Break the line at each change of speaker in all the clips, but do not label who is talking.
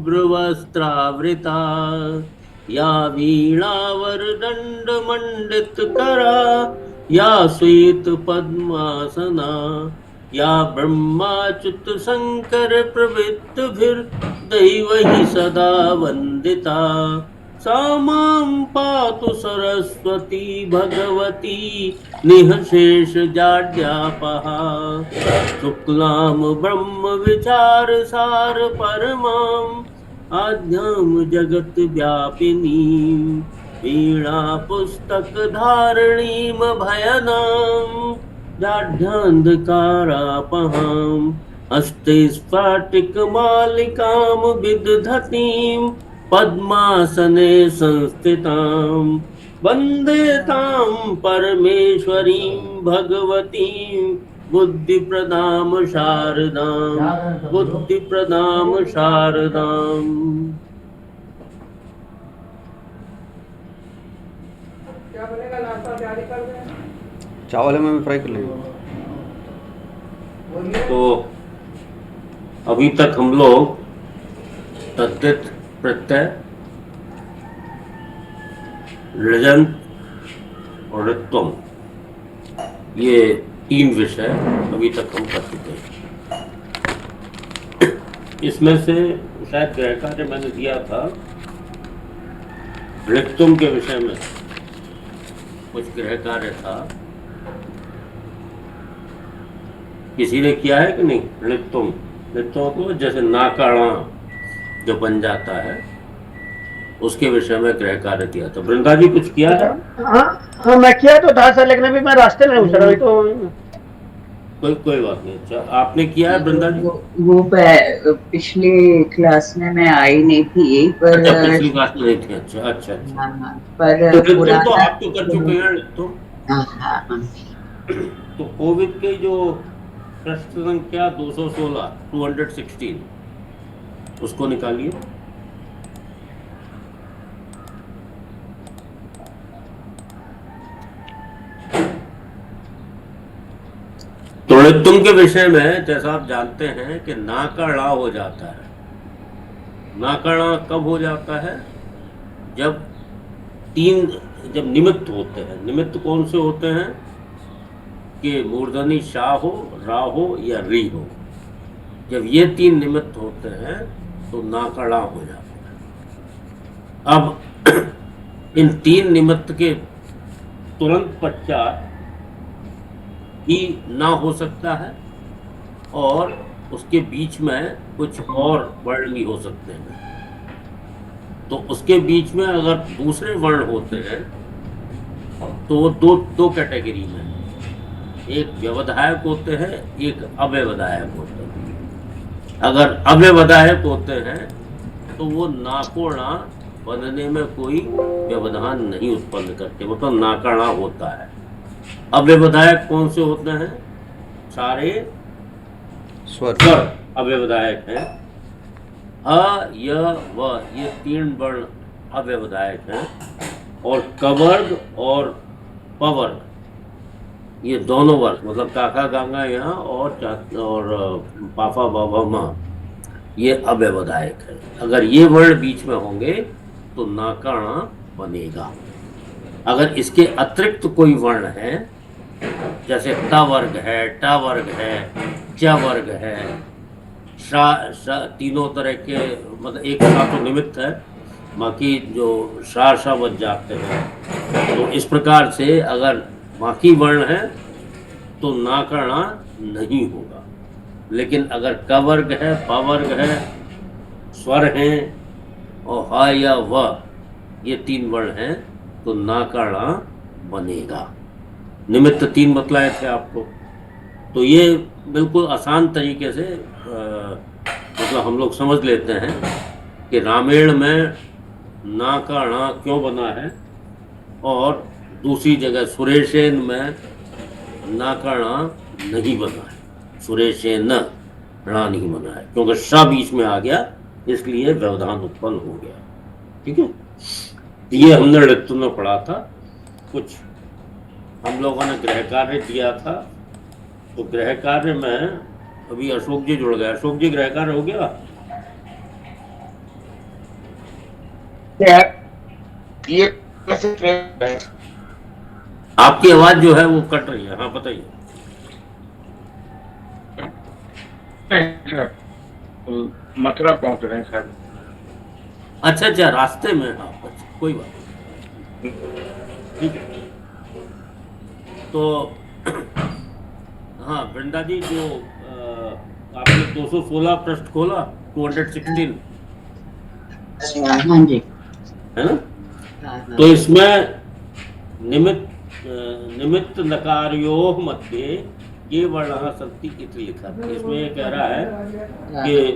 शुभ्रवस्त्रावृता या वीणावरदण्डमण्डितकरा या श्वेतपद्मासना या ब्रह्माच्युतशङ्करप्रभृतिभिर्दैवैः सदा वन्दिता सा मां पातु सरस्वती भगवती निःशेषजाड्यापहा शुक्लां ब्रह्मविचारसार परमाम् आद्यां जगद्व्यापिनीं वीणा पुस्तकधारिणीं भयनां जाढ्यान्धकारापहाम् हस्ते स्फाटिकमालिकां विदधतीं पद्मासने संस्थितां वन्दे तां परमेश्वरीं भगवतीं बुद्धिप्रदां शारदां बुद्धिप्रदां शारदाम्।
चावल में भी फ्राई कर लेंगे।
तो अभी तक हम लोग तद्धित प्रत्यय, ऋजंत और ऋत्वम, ये 3 विषय अभी तक हम कर चुके हैं। इसमें से शायद ग्रह कार्य मैंने दिया था, ऋत्वम के विषय में कुछ ग्रह कार्य था, किसी ने किया है कि नहीं? ऋत्वम को जैसे नाकाणा जो बन जाता है उसके विषय में ग्रह कार्य दिया था। वृंदा जी कुछ किया है?
हाँ मैं किया तो था सर, लेकिन अभी मैं रास्ते में हूँ सर, अभी तो
कोई बात नहीं। अच्छा, आपने किया है वृंदा जी?
वो पिछली क्लास में मैं आई नहीं थी पर
अच्छा, पिछली क्लास में नहीं थी। अच्छा अच्छा अच्छा।
हाँ, पर
तो आप तो कर चुके हैं तो। तो कोविड के जो पृष्ठ संख्या 216 उसको निकालिए। तो ऋतुम के विषय में जैसा आप जानते हैं कि ना का ड़ा हो जाता है। ना का ड़ा कब हो जाता है? जब निमित्त होते हैं। निमित्त कौन से होते हैं? कि मूर्धनी शाह हो, रा हो या री हो। जब ये 3 निमित्त होते हैं तो नाकड़ा हो जाता है। अब इन 3 निमित्त के तुरंत पश्चात ही ना हो सकता है और उसके बीच में कुछ और वर्ण भी हो सकते हैं। तो उसके बीच में अगर दूसरे वर्ण होते हैं तो वो दो कैटेगरी में, एक व्यवधायक होते हैं, एक अव्यवधायक होते हैं। अगर अव्यवधायक होते हैं तो वो नाकोणा बनने में कोई व्यवधान नहीं उत्पन्न करते, मतलब नाकाणा होता है। अव्यवधायक कौन से होते हैं? सारे स्वर अव्यवधायक हैं। अ, य, व ये 3 वर्ण अव्यवधायक हैं और कवर्ग और पवर्ग ये दोनों वर्ग, मतलब काका गांगा यहाँ और पापा बाबा माँ, ये अव्यवधायक है। अगर ये वर्ण बीच में होंगे तो नाकाणा बनेगा। अगर इसके अतिरिक्त कोई वर्ण है, जैसे ट वर्ग है, ट वर्ग है, च वर्ग है, शा तीनों तरह के, मतलब एक साथ तो निमित्त है, बाकी जो शा बच जाते हैं। तो इस प्रकार से अगर बाकी वर्ण है तो नाकरणा नहीं होगा। लेकिन अगर क वर्ग है, प वर्ग है, स्वर हैं और ह या व ये 3 वर्ण हैं तो नाकरणा बनेगा। निमित्त 3 बतलाए थे आपको। तो ये बिल्कुल आसान तरीके से मतलब हम लोग समझ लेते हैं कि रामायण में ना का णा क्यों बना है और दूसरी जगह सुरेशेन में ना का णा नहीं बना है। सुरेशेन णा नहीं बना है क्योंकि श बीच में आ गया, इसलिए व्यवधान उत्पन्न हो गया। ठीक है, ये हमने ऋतु में पढ़ा था। कुछ हम लोगों ने गृह कार्य दिया था, तो गृह कार्य में अभी अशोक जी जुड़ गए। अशोक जी, गृह कार्य हो गया?
क्या ये मैसेज है?
आपकी आवाज जो है वो कट रही है। हाँ बताइए।
मथुरा पहुंच रहे हैं सर।
अच्छा अच्छा, रास्ते में। हाँ अच्छा, कोई बात नहीं, ठीक है। तो हाँ वृंदा जी, जो आपने 216 पृष्ठ खोला, 216,
हाँ जी।
है ना?
हाँ हाँ।
तो इसमें निमित्त नकारयोः मध्ये ये वर्णः सन्ति इति लिखा है। इसमें ये कह रहा है
हाँ
कि
हाँ।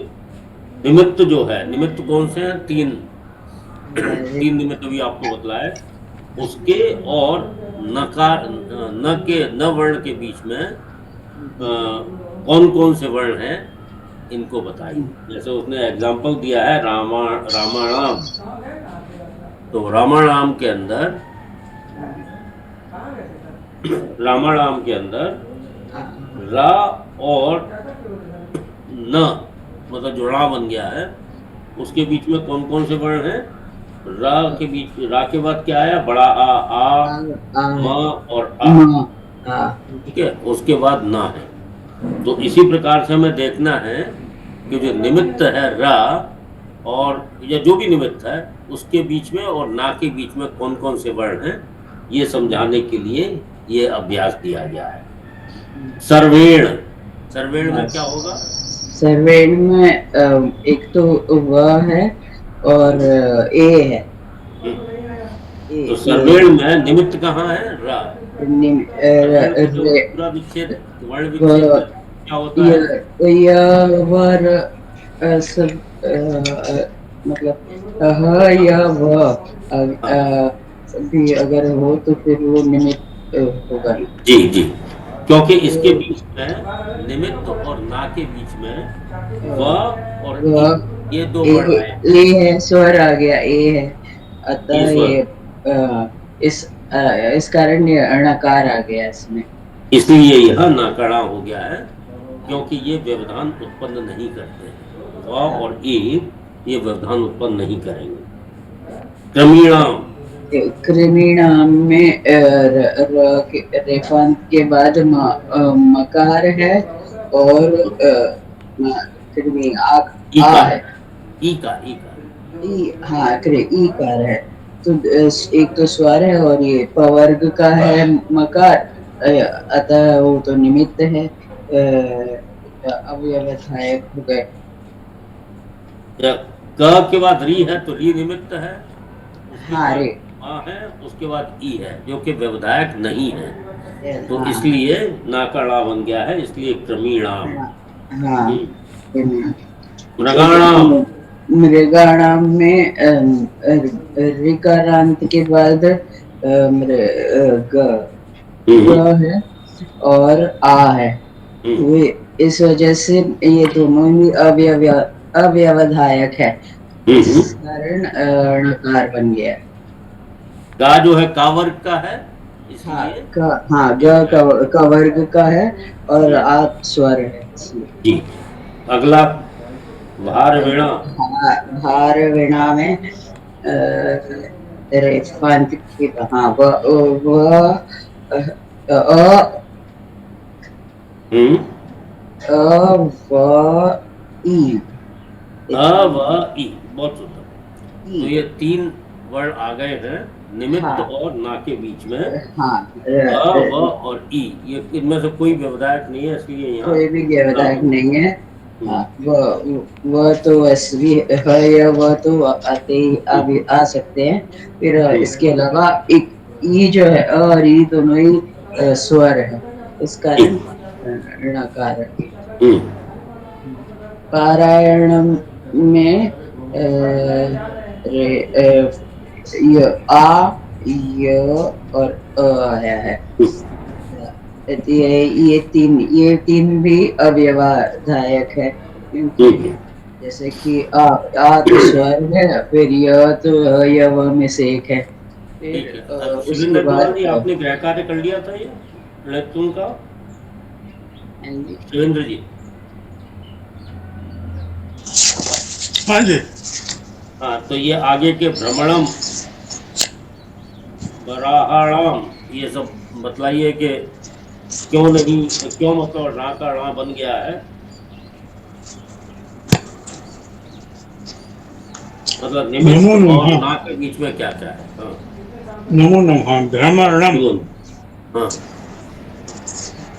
निमित्त जो है, निमित्त कौन से हैं? तीन।
अरे,
तीन निमित्त भी आपको बतलाए। उसके और नकार न के न वर्ण के बीच में कौन कौन से वर्ण हैं, इनको बताइए। जैसे उसने एग्जाम्पल दिया है रामायणम। तो रामायणम के अंदर, रामायणम के अंदर रा और न, मतलब जो रा बन गया है, उसके बीच में कौन कौन से वर्ण हैं? रा के बीच, रा के बाद क्या आया? बड़ा आ, म और आ। ठीक है, उसके बाद ना है। तो इसी प्रकार से हमें देखना है कि जो निमित्त है रा, और या जो भी निमित्त है, उसके बीच में और ना के बीच में कौन कौन से वर्ण हैं, ये समझाने के लिए ये अभ्यास दिया गया है। सर्वेण, सर्वेण में क्या होगा?
सर्वेण में एक तो वह है और ए है।
तो
ए
सर्वेण में निमित्त कहाँ है? रा। सर्वेण का जो
रे,
पूरा विच्छेद, वर्ण विच्छेद
वह
में क्या होता है?
वर सब मतलब ह या व
हाँ
भी अगर हो तो फिर वो निमित्त होगा।
जी जी, क्योंकि इसके
तो
बीच में, निमित्त और ना के बीच में व और ई,
वह
ये दो
ए,
वर्ण आए।
ए है, स्वर आ गया, ए है। अतः
ईश्वर,
ये इस इस कारण ये अणकार आ गया इसमें।
इसलिए यह नाकड़ा हो गया है, क्योंकि ये व्यवधान उत्पन्न नहीं करते हैं। व और ए ये व्यवधान उत्पन्न नहीं करेंगे। क्रमीणाम,
कृमिणाम में रेफांत के बाद मकार है और कृमि आ
ईकार,
है।
ईकार, ईकार।
ई, हाँ ई कार है। तो एक तो स्वर है और ये पवर्ग का है मकार। अतः वो तो निमित्त है, अव्यवधायक हो गए।
या क के बाद री है तो री निमित्त है। उसके
हाँ रे।
बाद आ है, उसके बाद ई है, जो कि व्यवधायक नहीं है। तो
हाँ
इसलिए नाकड़ा बन गया है, इसलिए क्रमीणाम।
हाँ।
मृगाणाम।
मृगाणाम में ऋकारांत के बाद ग है और आ है।
हम्म,
वे इस वजह से ये दोनों ही अव्यवधायक है। इस
हम्म।
कारण णकार बन गया।
गा जो है का वर्ग का है,
हाँ
इसलिए
हाँ, ग
व्यवधायक।
का वर्ग का है और
हम्म,
आ स्वर है इसलिए।
जी। अगला भार वेणा।
भार विना में रेफांत की, हाँ वह अ
हम्म,
अ व ई
अ व ई, बहुत सुंदर।
ई।
तो ये तीन वर्ण आ गए हैं निमित्त
हाँ
और ना के बीच में।
हाँ।
अ व और ई, ये इनमें से कोई व्यवधायक नहीं है, इसलिए यहाँ
कोई भी
ना
व्यवधायक
बन गया।
नहीं है। हाँ
हम्म,
वह तो असली है या वह तो आते ही आ सकते हैं। फिर
हम्म,
इसके अलावा एक ई जो है और ई दोनों ही स्वर है, इस
जी,
कारण णकार है।
हम्म,
पारायणम में य आ य और आया है। ये तीन भी अव्यवधायक है, क्योंकि
हम्म।
जैसे कि आ तो स्वर है, फिर यह तो य व में से एक है।
ठीक
फिर
है। अब
उसके
शिवेंद्र कुमार
बाद
जी, आपने गृह कार्य कर लिया था ये लैक्टून का? शिवेंद्र जी,
हाँ जी।
हाँ, तो ये आगे के भ्रमणम, बराहाणाम, ये सब बतलाइए कि क्यों नहीं, क्यों मतलब रा का रा बन गया है, मतलब
नमो
निमित्त और
नमः।
ना के बीच में क्या क्या है। हाँ,
नमो नमः भ्रमरणम।
बोल। हाँ।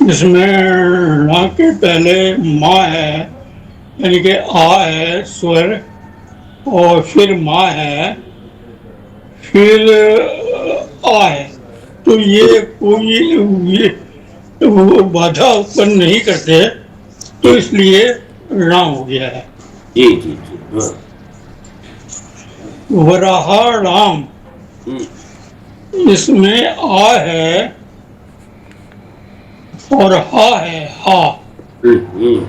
इसमें ण के पहले माँ है, यानी कि आ है स्वर, और फिर माँ है, फिर आ है। तो ये कोई ये वो बाधा उत्पन्न नहीं करते, तो
जी
इसलिए ण हो गया है।
जी जी जी। हाँ।
वराहाणाम,
हम्म
इसमें आ है और हा है, हा
हम्म।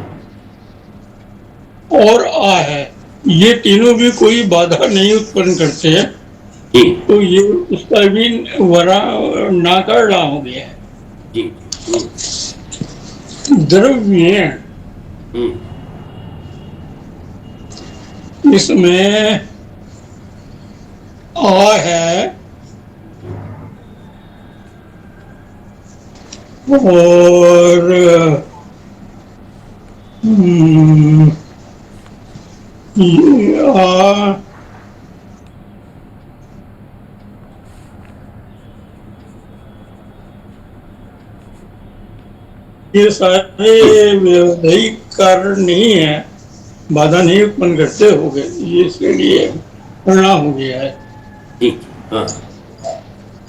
और आ है, ये तीनों भी कोई बाधा नहीं उत्पन्न करते हैं,
जी
तो ये उसका भी वरा नाकरड़ा हो गया है।
जी जी।
द्रव्य,
हम्म
इसमें आ है और ये आ, ये सारे व्यवधायिक कारण नहीं है, बाधा नहीं उत्पन्न करते हो गए, ये इसके लिए प्रणा हो गया है।
जी जी। हाँ।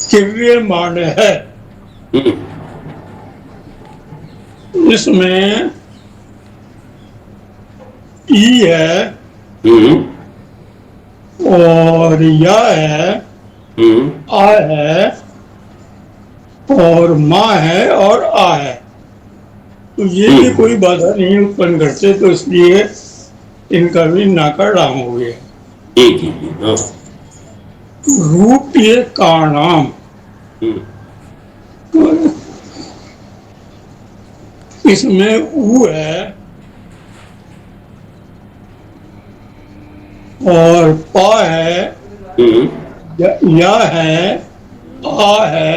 क्रियमाण है,
हम्म
इसमें ई है
हम्म
और या है,
हम्म
आ है और माँ है और आ है, तो ये भी कोई बाधा नहीं उत्पन्न करते, तो इसलिए इनका भी नाकरड़ा हो गया।
जी जी जी। हाँ।
रूप्य कारणाम,
हम्म
इसमें ऊ है और पा है,
हम्म
या है, आ है,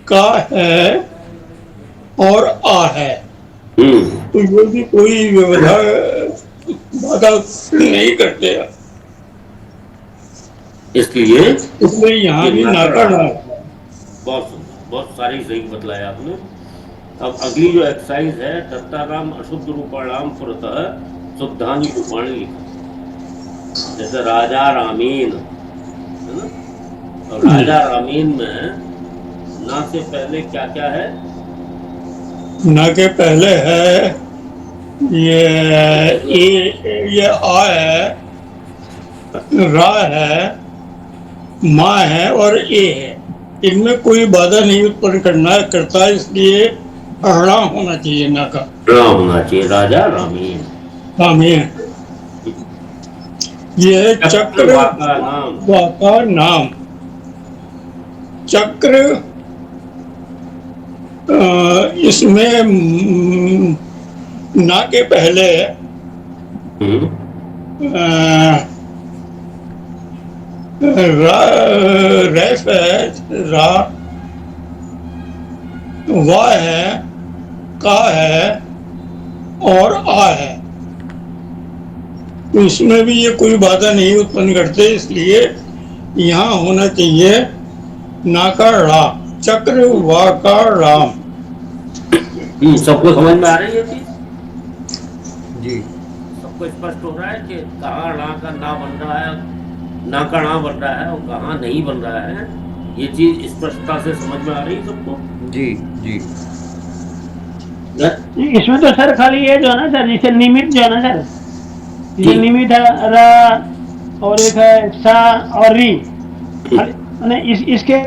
का है और आ है,
हम्म।
तो ये भी कोई व्यवधा बाधा नहीं करते हैं,
इसलिए
इसलिए यहाँ
ये
भी
नाकड़
नाकरड़ा
रहा।
है।
बहुत सुंदर, बहुत सारी सही बतलाया आपने। अब अगली जो एक्सरसाइज है, दत्ताराम अशुद्ध रूपाणाम पुरतः शुद्धानि रूपाणी लिखा, जैसे राजा रामीन है ना, और राजा रामीन में ना से पहले क्या क्या है।
न के पहले है ये ये आ है, रा है, माँ है और ए है, इनमें कोई बाधा नहीं उत्पन्न करता, इसलिए अहड़ा होना चाहिए ना का।
रा होना चाहिए, राजा रामीन।
नाम ये है चक्र
वाका नाम।
का नाम। चक्र इसमें ना के पहले
हम्म
अ, रेफ है, रा, वा है, का है और आ है, तो इसमें भी ये कोई बाधा नहीं उत्पन्न करते, इसलिए यहाँ होना चाहिए नाका रा, चक्र वाका राम।
सबको समझ में आ रही है चीज,
जी
सबको स्पष्ट हो रहा है कि कहाँ ना का ना बन रहा है, ना का ना बन रहा है और कहाँ नहीं बन रहा है, ये चीज स्पष्टता से समझ में आ रही है सबको।
जी जी।
इसमें तो सर खाली ये जो है ना सर, जैसे निमित्त जो है ना सर,
जी।
जैसे निमित्त है रा और एक है सा और री, खाली मैंने इसके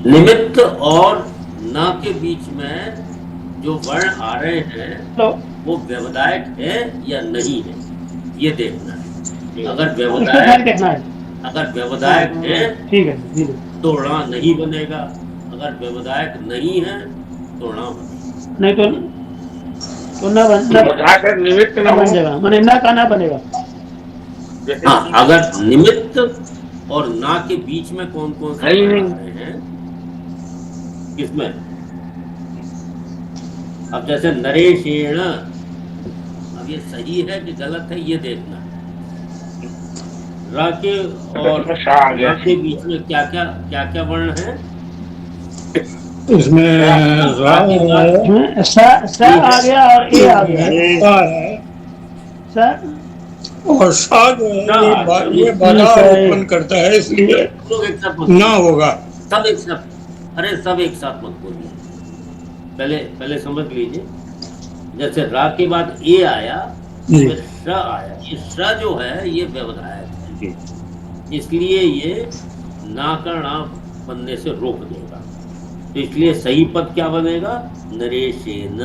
निमित्त और ना के बीच में जो वर्ण आ रहे हैं
तो
वो व्यवधायक है या नहीं है, ये देखना है। अगर
उसको
व्यवधायक,
खाली देखना है।
अगर व्यवधायक है
ठीक है जी।
तो णा नहीं बनेगा, अगर व्यवधायक नहीं है तो णा बनेगा।
नहीं तो तो न बन
अगर निमित्त
न
न
बन
हो,
जाएगा, माने न का ना बनेगा।
जैसे
हाँ, अगर निमित्त और ना के बीच में कौन कौन से
है ही
वर्ण
नहीं।
आ रहे हैं किसमें? अब जैसे नरेशेण, अब ये सही है कि गलत है ये देखना है। रा के और
इसमें सा आ गया।
ना के बीच में क्या क्या वर्ण है?
इसमें रा
रा के बाद
है,
स
ए
आ
है,
गया और ए आ गया।
ये
सा है,
स
और सा जो है
सा
ये
आ गया।
ये बाधा उत्पन्न करता है, इसलिए
तुम लोग एक साथ मत
ना
बोलिए,
होगा।
सब एक साथ, अरे सब एक साथ मत बोलिए, पहले पहले समझ लीजिए। जैसे रा के बाद ए आया,
जी
फिर श आया, ये श जो है ये व्यवधायक है,
जी।
इसलिए ये ना का ना बनने से रोक देगा। तो इसलिए सही पद क्या बनेगा? नरेशेन।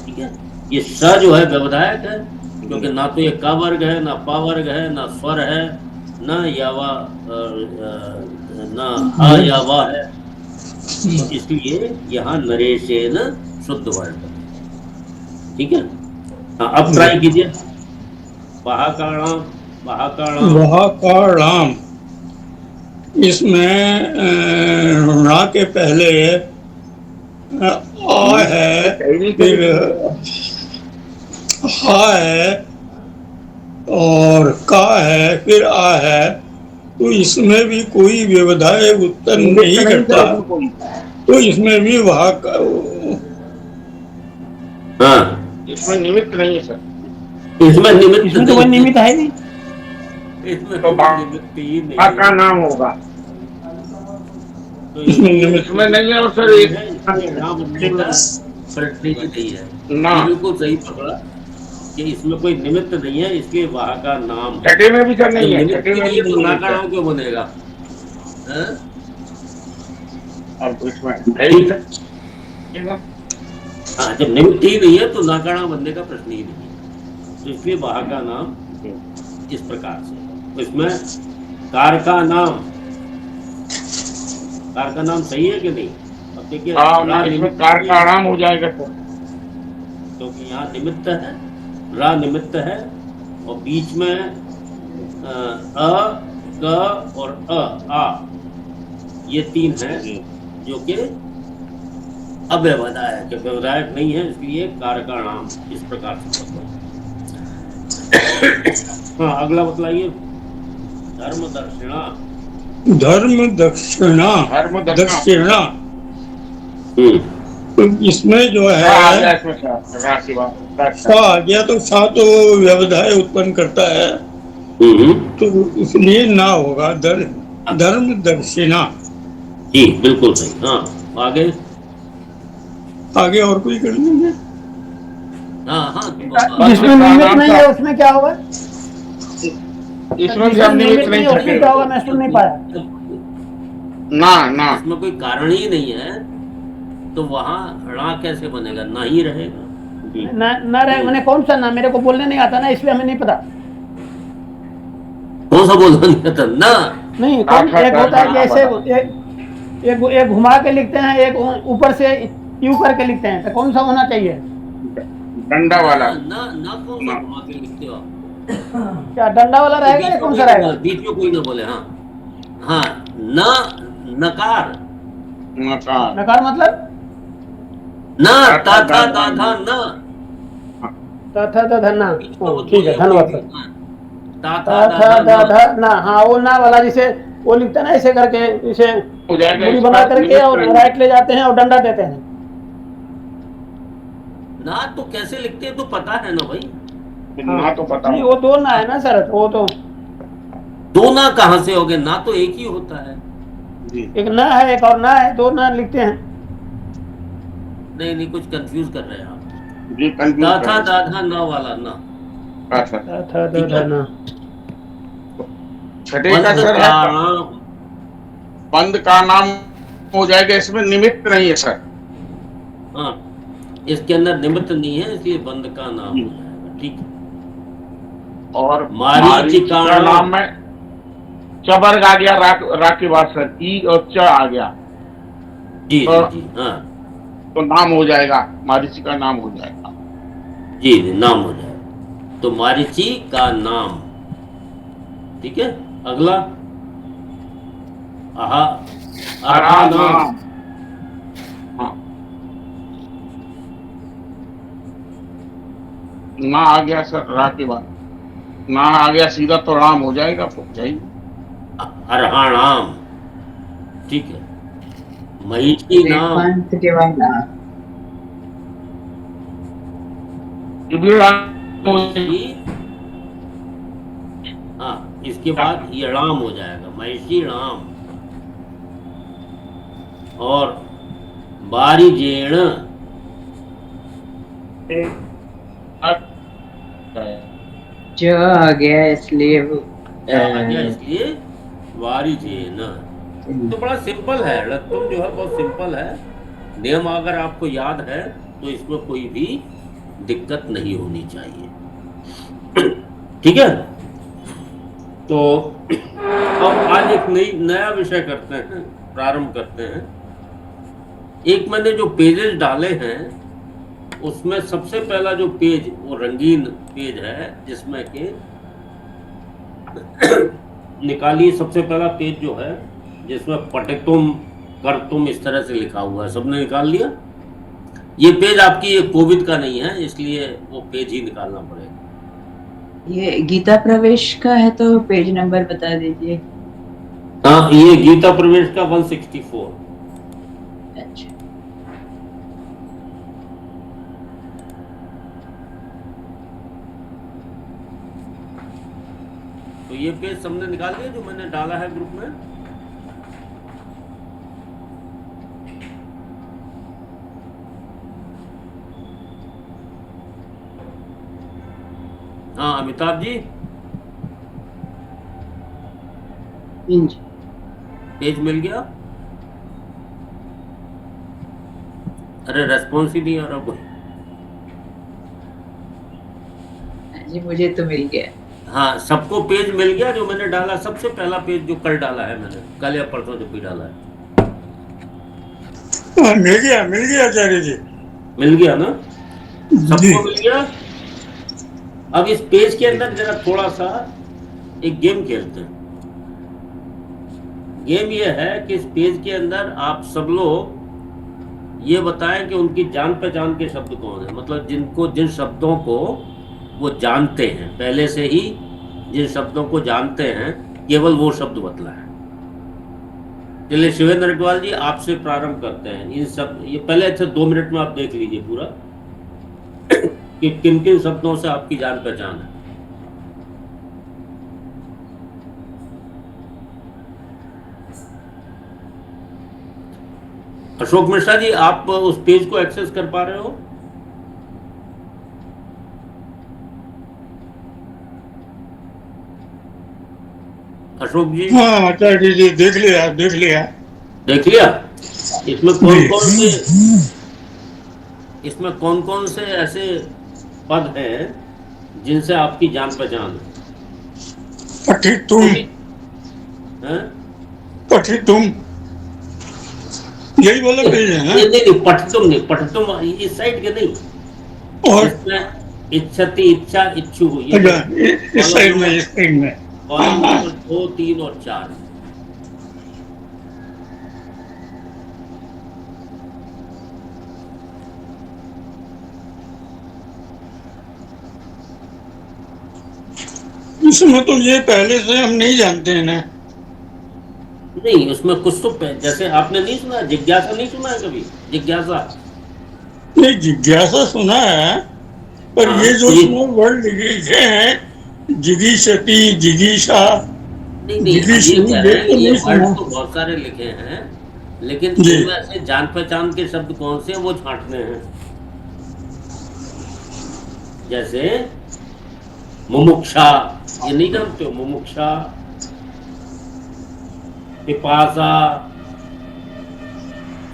ठीक है, ये स जो है व्यवधायक है, क्योंकि ना तो ये का वर्ग है, ना पा वर्ग है, ना स्वर है, ना यावा ना आ या वा है, तो इसलिए यहाँ नरेशेन शुद्ध वर्ण बनेगा। ठीक है, हाँ, अब ट्राई कीजिए। महाकाणाम, महाकाणाम।
वहा का राम, इसमें रा के पहले आ है, फिर हा है और का है, फिर आ है, तो इसमें भी कोई व्यवधाय उत्पन्न नहीं करता, तो इसमें भी वहा का
हाँ,
इसमें निमित्त नहीं है सर।
इसमें निमित्त
इसमें तो कोई
नहीं,
निमित्त है नहीं।
इसमें
तो
कोई निमित्त ही नहीं
बा का
है।
नाम होगा,
तो
इसमें
इसलिए
निमित्त
इसमें नहीं है। और सर
नहीं
एक
है, इसलिए ना बनने का प्रश्न ही नहीं है।
ना
ये बिल्कुल सही पकड़ा कि इसमें कोई निमित्त नहीं है, इसलिए वहां का नाम है।
छठे में भी सर
जब
नहीं है,
निमित्त
छठे
ही
में
नहीं है
भी
तो
नहीं है
नाकाराम
सर।
क्यों बनेगा? हाँ?
अब इसमें है ही सर।
हाँ, जब निमित्त ही नहीं है तो नाकाराम बनने का प्रश्न ही नहीं है, तो इसलिए वहां का नाम इस प्रकार से। तो इसमें कार का नाम, कार का नाम सही है कि नहीं? अब देखिए,
हाँ,
रा
इसमें
निमित्त
कार
नहीं
का
है,
आराम हो जाएगा सर।
क्योंकि यहाँ निमित्त है, रा निमित्त है, और बीच में अ, क और आ, ये तीन हैं जो कि अव्यवधायक है, व्यवधायक नहीं है, इसलिए कारका नाम इस प्रकार से हाँ, अगला बतलाइए। धर्म दर्शिणा।
धर्म दक्षिणा,
धर्म
दक्षिणा,
हम्म,
तो इसमें जो
आ
है
गया इसमें सर, राशि बात
सा आ गया, तो सा तो व्यवधाय उत्पन्न करता है, तो इसलिए ना होगा। धर्म दक्षिणा।
जी बिल्कुल सही। हाँ, आगे।
आगे और कोई कर लेंगे?
हाँ हाँ,
जिसमें निमित्त नहीं है उसमें क्या होगा?
इसमें भी
जिसमें
हम निमित्त
निमित्त नहीं
नहीं
है उसमें
छठे।
क्या होगा? मैं सुन नहीं पाया।
ना
इसमें कोई कारण ही नहीं है, तो वहां णा कैसे बनेगा? ना ही रहेगा।
ना रहे, मैंने कौन सा ना, मेरे को बोलने नहीं आता ना, इसलिए हमें नहीं पता।
कौन सा बोलना नहीं आता? ना।
नहीं, कौन एक होता है कि ऐसे एक घुमा के लिखते हैं, एक ऊपर से यू करके लिखते हैं, तो कौन सा होना चाहिए?
डंडा वाला।
ना कौन सा घुमा के लिखते हो आप?
क्या डंडा वाला रहेगा या कौन सा रहेगा?
बीच में कोई ना बोले। हाँ हाँ, ना, नकार,
नकार।
नकार मतलब
ना, ता था दा था ना,
तथा धन्ना। ठीक है, धन्यवाद सर।
ता
तथा
था
धा ना, हाँ वो ना वाला जिसे वो लिखते हैं ना, ऐसे करके, इसे
हो जाएगा
पूरी
इसका
बना करके
निमित्त
और
नहीं।
राइट ले जाते हैं और डंडा देते हैं।
ना तो कैसे लिखते हैं तो पता है ना भाई।
ना तो पता
नहीं, वो दो ना है ना सर, वो तो
दो ना कहाँ से हो गए? ना तो एक ही होता है।
जी।
एक ना है, एक और ना है, दो ना लिखते हैं।
नहीं, कुछ कंफ्यूज कर रहे हैं आप।
जी, कंफ्यूज
दा
कर
था
रहे
दा था ना वाला ना।
हैं। अच्छा,
तथा
ठीक है।
धन्ना।
छठे का
बंद
सर है,
का,
बंद का नाम हो जाएगा, इसमें निमित्त नहीं है सर।
हाँ, इसके अंदर निमित्त नहीं है, इसलिए बंद का नाम हो जाएगा। ठीक है।
और
मारीचिका
का नाम में चबर्ग आ गया, रा के बाद सर ई और च आ गया।
जी
तो-
जी हाँ,
तो नाम हो जाएगा, मारीची का नाम हो जाएगा।
जी नाम हो जाएगा, तो मारीची का नाम। ठीक है, अगला आहा
अरहा
अरहा नाम।
नाम। हाँ, ना आ गया सर, रा के बाद ना आ गया सीधा तो राम हो जाएगा, तो जाइए।
अरहाणाम। ठीक है, महिषी नाम।
पंथ के बाद ना।
ये भी राम हो
महिषी, हाँ इसके बाद ये राम हो जाएगा, महिषी राम। और बारिजेण,
जो आ गया इसलिए वो
आ गया इसलिए वारिजेण। तो बड़ा सिंपल है, रत्तम जो है बहुत सिंपल है। नियम अगर आपको याद है तो इसमें कोई भी दिक्कत नहीं होनी चाहिए। ठीक है, तो अब आज एक नया विषय करते हैं, प्रारंभ करते हैं। एक मैंने जो पेजेस डाले हैं उसमें सबसे पहला जो पेज वो रंगीन पेज है, जिसमें कि निकालिए सबसे पहला पेज जो है जिसमें पठितुम कर्तुम इस तरह से लिखा हुआ है, सबने निकाल लिया। ये पेज आपकी ये कोविड का नहीं है, इसलिए वो पेज ही निकालना पड़ेगा।
ये गीता प्रवेश का है तो पेज नंबर बता दीजिए।
हाँ, ये गीता प्रवेश का 164।
अच्छा,
तो ये पेज सबने निकाल लिया जो मैंने डाला है ग्रुप में। हाँ अमिताभ जी,
जी
पेज मिल गया? अरे रेस्पॉन्स ही नहीं आ रहा कोई।
जी, मुझे तो मिल गया।
हाँ, सबको पेज मिल गया जो मैंने डाला, सबसे पहला पेज जो कल डाला है मैंने, कल या परसों जो भी डाला है।
मिल गया आचार्य जी।
मिल गया ना,
जी।
सबको मिल गया। अब इस पेज के अंदर जरा थोड़ा सा एक गेम खेलते हैं। गेम ये है कि इस पेज के अंदर आप सब लोग ये बताएं कि उनकी जान पहचान के शब्द कौन है, मतलब जिन शब्दों को वो जानते हैं पहले से ही, जिन शब्दों को जानते हैं, केवल वो शब्द बतलाएं। चलिए शिवेंद्र अग्रवाल जी, आपसे प्रारंभ करते हैं। इन सब ये पहले अच्छा 2 मिनट में आप देख लीजिए पूरा कि किन किन शब्दों से आपकी जान पहचान है। अशोक मिश्रा जी, आप उस पेज को एक्सेस कर पा रहे हो? अशोक जी?
हाँ आचार्य जी, देख लिया।
देख लिया। इसमें कौन कौन से ऐसे पद हैं जिनसे आपकी जान पहचान है?
पठितुम,
हैं?
पठितुम, यही वाला पेज है ना?
नहीं, पठितुम इस साइड के नहीं।
और
इसमें इच्छति, इच्छा, इच्छु, ये
इस साइड में
कॉलम नंबर 2, 3 और 4।
इसमें तो ये पहले से हम नहीं जानते हैं ना।
नहीं, उसमें कुछ तो जैसे आपने नहीं सुना, जिज्ञासा नहीं सुना है कभी? जिज्ञासा
नहीं, जिज्ञासा सुना है, पर
हाँ,
ये जो इसमें वर्ड लिखे हैं, जिगीषति, जिगीषा,
नहीं ये कह रहे हैं, ये वर्ड तो बहुत सारे लिखे हैं, लेकिन इनमें से जान पहचान के शब्द कौन से हैं वो छांटने हैं। जैसे मुमुक्षा, ये नहीं जानते हो? मुमुक्षा, पिपासा,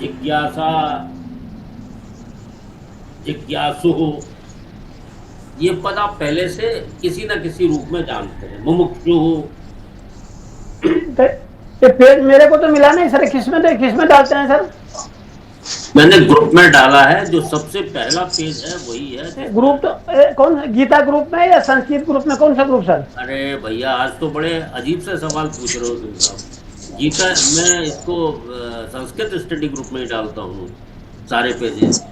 जिज्ञासा, जिज्ञासु, ये पद आप पहले से किसी न किसी रूप में जानते हैं। मुमुक्षु।
ये पेज मेरे को तो मिला नहीं सर, किसमें डालते हैं सर?
मैंने ग्रुप में डाला है, जो सबसे पहला पेज है वही है।
ग्रुप तो कौन गीता ग्रुप में या संस्कृत ग्रुप में, कौन सा ग्रुप सर?
अरे भैया, आज तो बड़े अजीब से सवाल पूछ रहे हो तुम साहब। गीता मैं इसको संस्कृत स्टडी ग्रुप में ही डालता हूँ, सारे पेजेस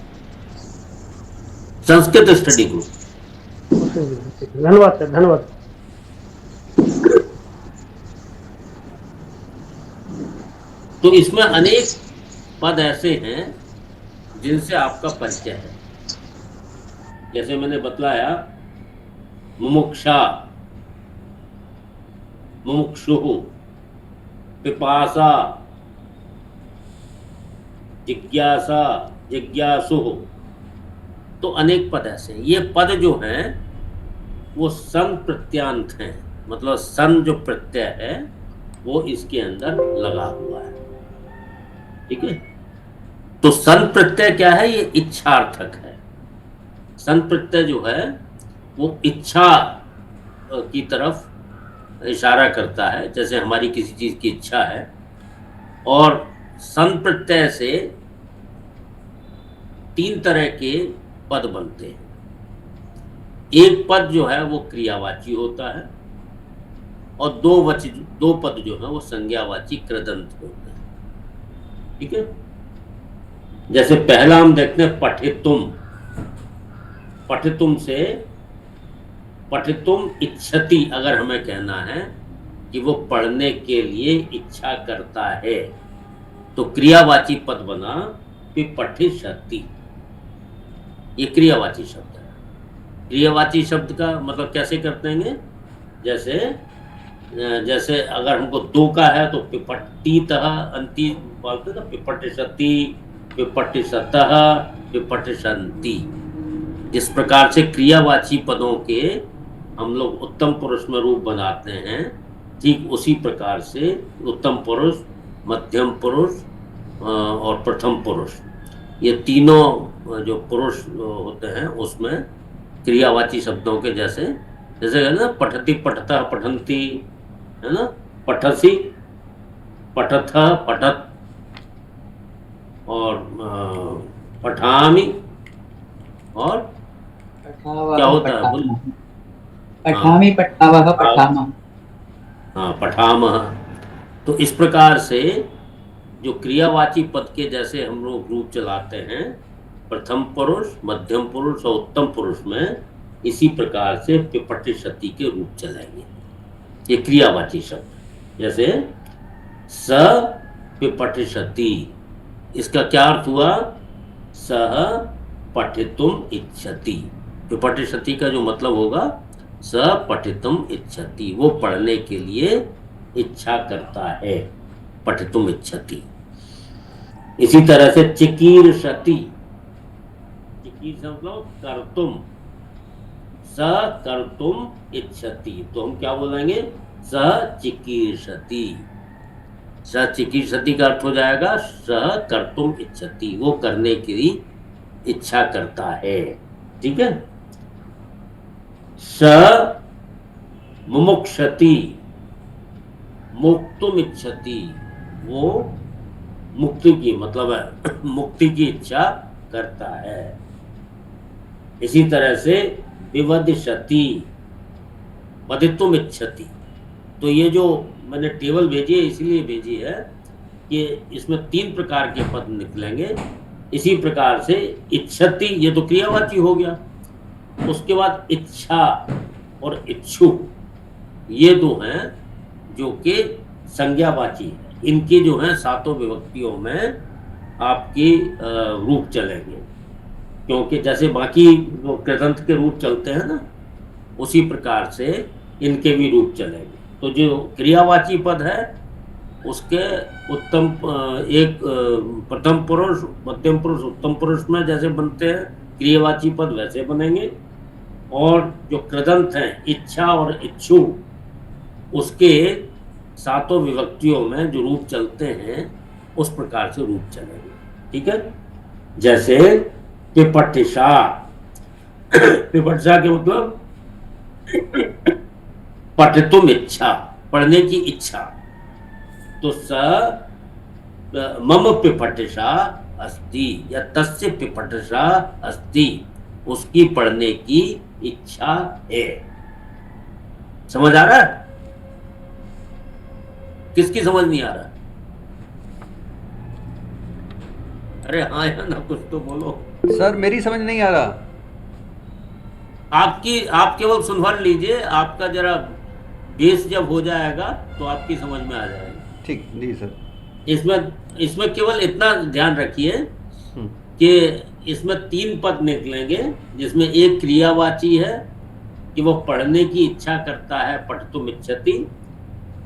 संस्कृत स्टडी ग्रुप।
धन्यवाद सर, धन्यवाद।
तो इसमें अनेक पद ऐसे हैं जिनसे आपका परिचय है। जैसे मैंने बतलाया, मुमुक्षा, मुमुक्षु, पिपासा, जिज्ञासा, जिज्ञासु, तो अनेक पद ऐसे हैं। ये पद जो हैं वो सन प्रत्यांत हैं, मतलब सन जो प्रत्यय है वो इसके अंदर लगा हुआ है। ठीक है, तो सन प्रत्यय क्या है? ये इच्छार्थक है। सन प्रत्यय जो है वो इच्छा की तरफ इशारा करता है, जैसे हमारी किसी चीज की इच्छा है। और सन प्रत्यय से तीन तरह के पद बनते हैं। एक पद जो है वो क्रियावाची होता है, और दो पद जो है वो संज्ञावाची कृदंत होते हैं। ठीक है, जैसे पहला हम देखते हैं पठितुम। पठितुम से पठितुम इच्छति, अगर हमें कहना है कि वो पढ़ने के लिए इच्छा करता है, तो क्रियावाची पद बना पिपठिष्यति। ये क्रियावाची शब्द है। क्रियावाची शब्द का मतलब कैसे करते हैं? जैसे अगर हमको दो का है तो पिपट्टितः अंति बोलते ना, पिपठिष्यति, पिपठिष्यतः, पिपठिष्यन्ति। जिस प्रकार से क्रियावाची पदों के हम लोग उत्तम पुरुष में रूप बनाते हैं, ठीक उसी प्रकार से उत्तम पुरुष, मध्यम पुरुष और प्रथम पुरुष, ये तीनों जो पुरुष होते हैं उसमें क्रियावाची शब्दों के जैसे है ना, पठति, पठतः, पठन्ति, है ना, पठसि, पठथ, पठत, और पठामि, और क्या होता है? बोल।
पठामि, पठावः, पठामः।
हाँ, पठामः। तो इस प्रकार से जो क्रियावाची पद के जैसे हम लोग रूप चलाते हैं प्रथम पुरुष, मध्यम पुरुष और उत्तम पुरुष में, इसी प्रकार से पिपठिष्यति के रूप चलाएंगे ये क्रियावाची शब्द। जैसे स पिपठिष्यति, इसका क्या अर्थ हुआ? सह पठितुम इच्छति। पिपठिष्यति का जो मतलब होगा स पठितुम इच्छति, वो पढ़ने के लिए इच्छा करता है, पठितुम इच्छति। इसी तरह से चिकीर्षति, चिकीर्ष मतलब कर्तुम, स कर्तुम इच्छति, तो हम क्या बोलेंगे? स चिकीर्षति। स चिकीर्षति का अर्थ हो जाएगा स कर्तुम इच्छति, वो करने की इच्छा करता है। ठीक है, स मुमुक्षति, मुक्तुम इच्छति, वो मुक्ति की मतलब है मुक्ति की इच्छा करता है। इसी तरह से विवदिष्यति, वदितुम इच्छति। तो ये जो मैंने टेबल भेजी है इसलिए भेजी है कि इसमें तीन प्रकार के पद निकलेंगे। इसी प्रकार से इच्छति, ये तो क्रियावाची हो गया। उसके बाद इच्छा और इच्छु, ये दो हैं जो कि संज्ञावाची है। इनके जो हैं सातों विभक्तियों में आपकी रूप चलेंगे, क्योंकि जैसे बाकी वो कृदंत के रूप चलते हैं ना, उसी प्रकार से इनके भी रूप चलेंगे। तो जो क्रियावाची पद है उसके उत्तम एक प्रथम पुरुष, मध्यम पुरुष, उत्तम पुरुष में जैसे बनते हैं क्रियावाची पद वैसे बनेंगे। और जो कृदंत हैं इच्छा और इच्छु, उसके सातों विभक्तियों में जो रूप चलते हैं उस प्रकार से रूप चलेंगे। ठीक है, जैसे पिपठिषा, पिपठिषा के मतलब पठितुम इच्छा, पढ़ने की इच्छा। तो स मम पिपठिषा अस्ति या तस्य पिपठसा अस्ति, उसकी पढ़ने की इच्छा है। समझ आ रहा है? किसकी समझ नहीं आ रहा? अरे हाँ या ना, कुछ तो बोलो।
सर मेरी समझ नहीं आ रहा।
आप केवल सुनभर लीजिए, आपका जरा बेस जब हो जाएगा तो आपकी समझ में आ जाएगा।
ठीक, जी सर।
इसमें केवल इतना ध्यान रखिए
हम्म,
कि इसमें 3 पद निकलेंगे, जिसमें एक क्रियावाची है कि वो पढ़ने की इच्छा करता है, पठतुम इच्छति,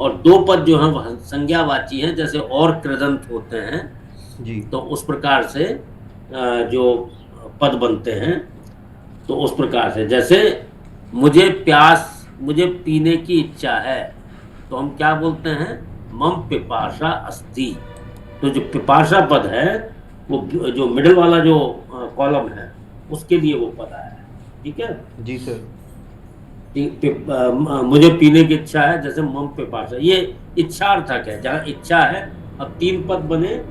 और 2 पद जो हैं वह संज्ञावाची हैं, जैसे और कृदंत होते हैं
जी
तो उस प्रकार से जो पद बनते हैं, तो उस प्रकार से जैसे मुझे पीने की इच्छा है, तो हम क्या बोलते हैं? मम पिपासा अस्ति। तो जो पिपासा पद है वो जो मिडिल वाला जो कॉलम है उसके लिए वो पद आया है। ठीक है?
जी सर।
मुझे पीने की इच्छा है, जैसे मम पिपासा, ये इच्छार्थक है, जहाँ इच्छा है। अब 3 पद बने,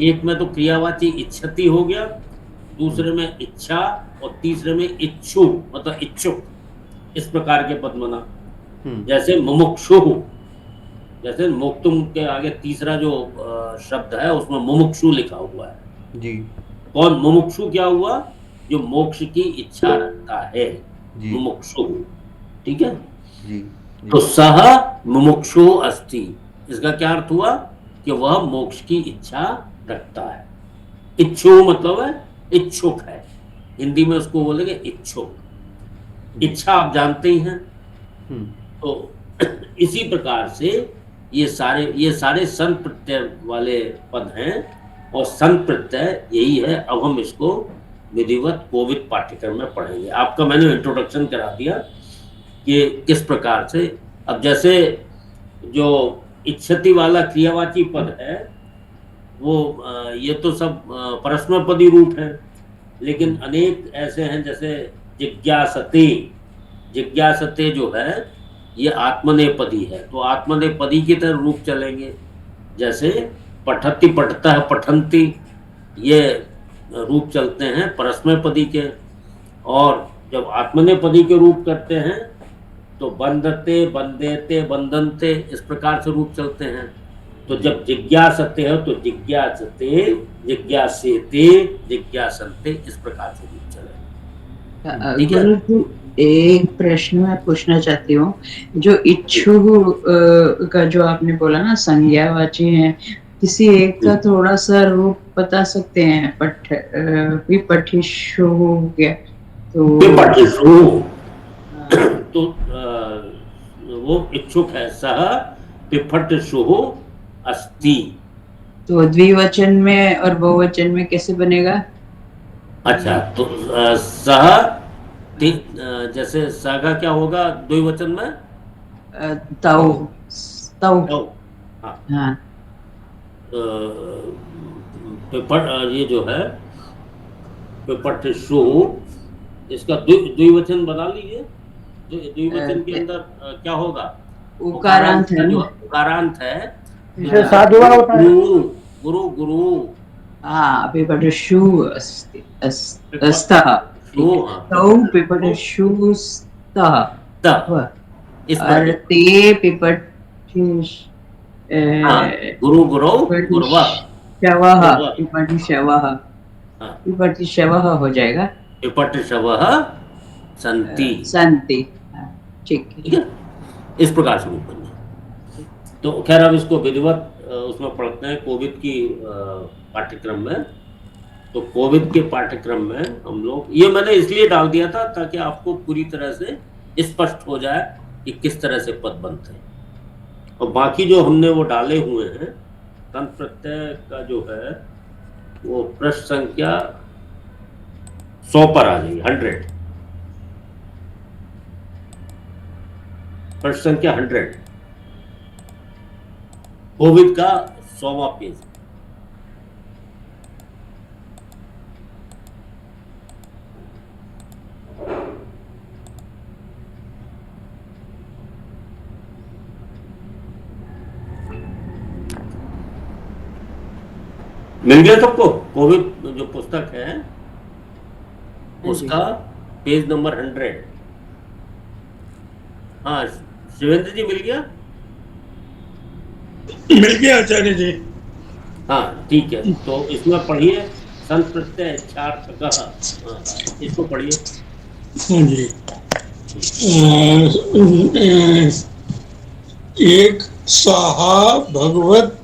एक में तो क्रियावाची इच्छति हो गया, दूसरे में इच्छा, और तीसरे में इच्छु मतलब इच्छुक। इस प्रकार के पद बना। जैसे मुमुक्षु, जैसे मोक्तुम के आगे तीसरा जो शब्द है उसमें मुमुक्षु लिखा हुआ है।
जी
कौन मुमुक्षु? क्या हुआ? जो मोक्ष की इच्छा रखता है,
जी
मुमुक्षु। ठीक है?
जी
तो सह मुमुक्षु अस्ति, इसका क्या अर्थ हुआ? कि वह मोक्ष की इच्छा रखता है। इच्छु मतलब है इच्छुक है, हिंदी में उसको बोलेंगे इच्छुक। इच्छा आप जानते ही हैं। तो इसी प्रकार से ये सारे सन प्रत्यय वाले पद हैं, और सन प्रत्यय यही है। अब हम इसको विधिवत कोविद पाठ्यक्रम में पढ़ेंगे। आपका मैंने इंट्रोडक्शन करा दिया कि किस प्रकार से। अब जैसे जो इच्छति वाला क्रियावाची पद है वो ये तो सब परस्मैपदी रूप है, लेकिन अनेक ऐसे हैं, जैसे जिज्ञासते। जिज्ञासते जो है ये आत्मनेपदी है, तो आत्मनेपदी की तरह रूप चलेंगे। जैसे पठति पठतः पठन्ति, ये रूप चलते हैं परस्मैपदी के। और जब आत्मनेपदी के रूप करते हैं तो बंधते बंदेते बंधनते, इस प्रकार से रूप चलते हैं। तो जब जिज्ञासते हो तो जिज्ञासते, जिज्ञासेते, जिज्ञासन्ते, इस प्रकार से रूप चले। ठीक है?
गुरु जी, एक प्रश्न मैं पूछना चाहती हूँ। जो इच्छु का जो आपने बोला ना संज्ञावाची है, किसी एक का थोड़ा सा रूप बता सकते हैं? विपठिषु हो गया तो
विपठिषु, तो वो इच्छुक है। सह विपठिषु अस्ति।
तो द्विवचन में और बहुवचन में कैसे बनेगा?
अच्छा, तो सह, जैसे स का क्या होगा द्विवचन में?
तौ तौ।
हाँ।
हाँ,
ये जो है विपठिषु, इसका द्विवचन बना लीजिए। द्विवचन के अंदर क्या होगा?
उकारांत है।
जो उकारांत है,
जिसे साधुआ होता है।
गुरु गुरु।
हाँ, पिपठिषु अस्ति अस्तः। तौ पिपठिषु स्तः। और ते पिपठिष
गुरु गुरु गुरुवः,
शवः, पिपठिषवः। पिपठिषवः हो जाएगा।
पिपठिषवः सन्ति।
सन्ति। ठीक
है? इस प्रकार से रूप बनना। तो खैर अब इसको विधिवत उसमें पढ़ते हैं कोविद की पाठ्यक्रम में। तो कोविद के पाठ्यक्रम में हम लोग, ये मैंने इसलिए डाल दिया था ताकि आपको पूरी तरह से स्पष्ट हो जाए कि किस तरह से पद बनते हैं। और बाकी जो हमने वो डाले हुए हैं, तन प्रत्यय का जो है वो पृष्ठ संख्या 100 पर आ जाएगी। 100 पृष्ठ संख्या 100, कोविद का 100वां पेज। मिल गया सबको? कोविड जो पुस्तक है
जी।
उसका पेज नंबर 100। हाँ शिवेंद्र जी, मिल गया?
मिल गया आचार्य जी।
हाँ ठीक है, तो इसमें पढ़िए संत प्रत्यय इच्छार्थकः। हाँ, इसको पढ़िए।
हाँ जी। एक साहा भगवत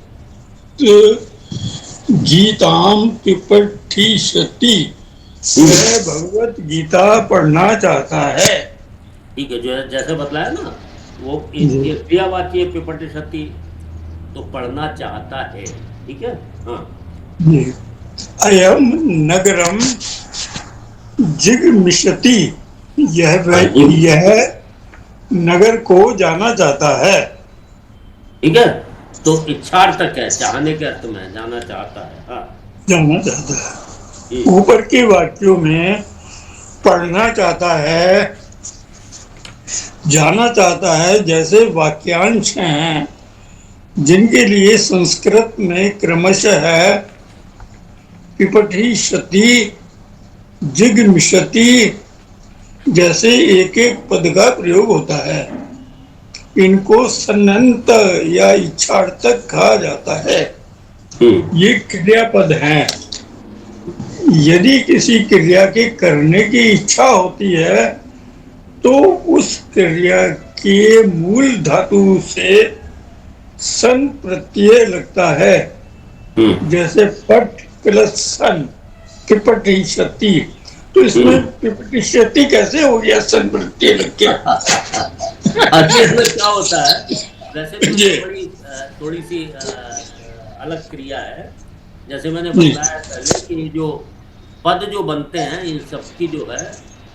गीताम पिपठिष्यति, वह भगवत गीता पढ़ना चाहता है।
ठीक है, जो है जैसे बतलाया ना, वो
जी।
ये क्रियावाची है पिपठिष्यति, तो पढ़ना चाहता है। ठीक है। हाँ
जी। अयम नगरम जिगमिषति,
हाँ, जी
यह नगर को जाना चाहता है।
ठीक है, तो इच्छार्थक है, चाहने के अर्थ में जाना चाहता है। हाँ
जाना चाहता है।
जी।
ऊपर के वाक्यों में पढ़ना चाहता है, जाना चाहता है जैसे वाक्यांश हैं, जिनके लिए संस्कृत में क्रमशः पिपठिष्यति, जिगमिषति जैसे एक एक पद का प्रयोग होता है। इनको सन्नंत या इच्छार्थक कहा जाता है। ये क्रियापद हैं। यदि किसी क्रिया के करने की इच्छा होती है तो उस क्रिया के मूल धातु से सन प्रत्यय लगता है, जैसे पट प्लस सन, पिपठिष्यति। तो इसमें पिपठिष्यति कैसे हो गया सन प्रत्यय लग के?
अच्छा, इसमें क्या होता है, वैसे तो
जी।
ये बड़ी थोड़ी सी अलग क्रिया है। जैसे मैंने बताया पहले कि जो पद जो बनते हैं इन सबकी जो है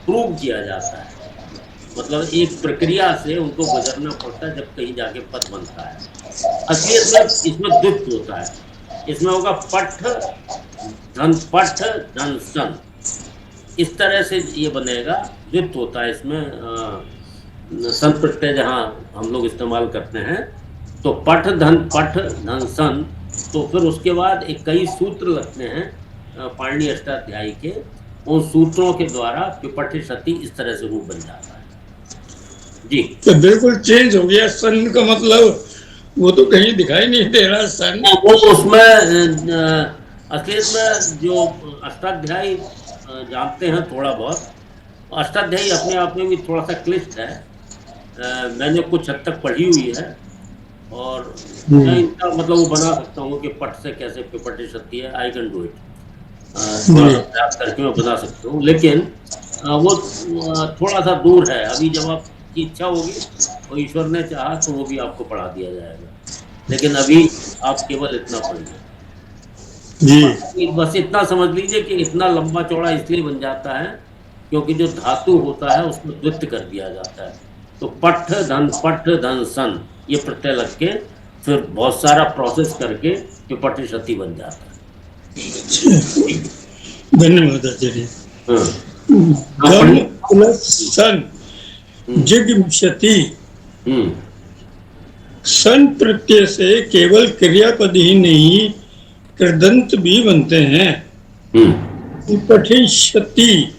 प्रूव किया जाता है, मतलब एक प्रक्रिया से उनको गुजरना पड़ता है जब कहीं जाके पद बनता है। असलियत में इसमें द्वित्व होता है। इसमें होगा पठ धन सन, इस तरह से ये बनेगा, द्वित्व होता है इसमें। सन प्रत्यय जहाँ हम लोग इस्तेमाल करते हैं, तो पठ धन सन, तो फिर उसके बाद एक कई सूत्र लगते हैं पाणिनि अष्टाध्यायी के, उन सूत्रों के द्वारा पिपठिष्यति इस तरह से रूप बन जाता है। जी।
तो बिल्कुल चेंज हो गया। सन का मतलब वो तो कहीं दिखाई नहीं दे रहा सन।
वो उसमें असलियत में जो अष्टाध्यायी जानते हैं थोड़ा बहुत, अष्टाध्यायी अपने आप में भी थोड़ा सा क्लिष्ट है। मैंने कुछ हद तक पढ़ी हुई है और मैं इनका मतलब वो बना सकता हूँ कि पट से कैसे पिपठिष्यति है। आई कैन डू इट, थोड़ा सा प्रयास करके मैं बता सकता हूँ, लेकिन वो थोड़ा सा दूर है। अभी जब आपकी इच्छा होगी और ईश्वर ने चाहा तो वो भी आपको पढ़ा दिया जाएगा, लेकिन अभी आप केवल इतना पढ़िए। बस इतना समझ लीजिए कि इतना लंबा चौड़ा इसलिए बन जाता है क्योंकि जो धातु होता है उसको द्वित्व कर दिया जाता है। तो पठ धन सन ये प्रत्यय लग के फिर बहुत सारा प्रोसेस करके पिपठिष्यति बन जाता है।
धन्यवाद आचार्य।
हाँ।
गम प्लस सन, जिगमिषति। सन प्रत्यय से केवल क्रियापद ही नहीं, कृदंत भी बनते हैं। पिपठिष्यति,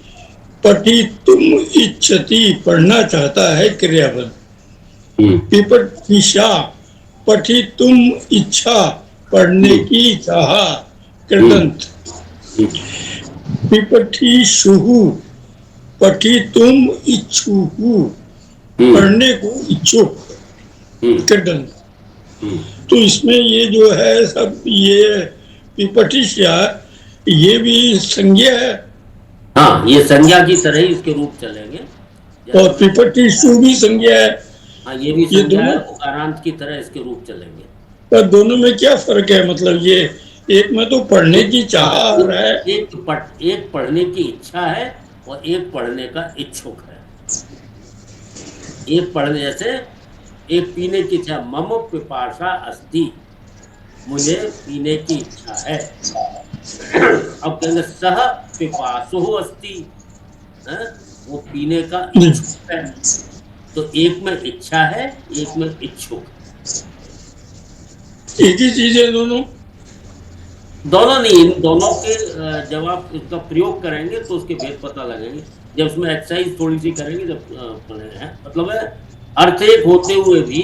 पठितुम इच्छति, पढ़ना चाहता है, क्रियापद। पिपठिषा, पठितुम इच्छा, पढ़ने की चाह, कृदंत। पिपठिषुः, पठितुम इच्छुः, पढ़ने को इच्छुक, कृदंत। तो इसमें ये जो है सब, ये पिपठिष्या ये भी संज्ञा है।
हाँ, ये संज्ञा की तरह ही इसके रूप चलेंगे।
और पिपठिषु भी संज्ञा है।
हाँ, ये भी संज्ञा है, उकारांत की तरह इसके रूप चलेंगे।
पर दोनों में क्या फर्क है? मतलब ये एक में तो पढ़ने की चाह आ रहा है,
एक पढ़ने की इच्छा है और एक पढ़ने का इच्छुक है। एक पढ़ने, जैसे एक पीने की इच्छा, मम पिपासा अस्ति, मुझे पीने की इच्छा है। अब कहेंगे सह पिपासुः अस्ति, वो पीने का इच्छुक है। तो एक में इच्छा है, एक में इच्छुक।
एक ही चीज है दोनों।
दोनों नहीं, इन दोनों के जब आप इसका प्रयोग करेंगे तो उसके भेद पता लगेंगे। जब उसमें एक्सरसाइज थोड़ी सी करेंगे, जब पढ़े हैं मतलब है, अर्थ एक होते हुए भी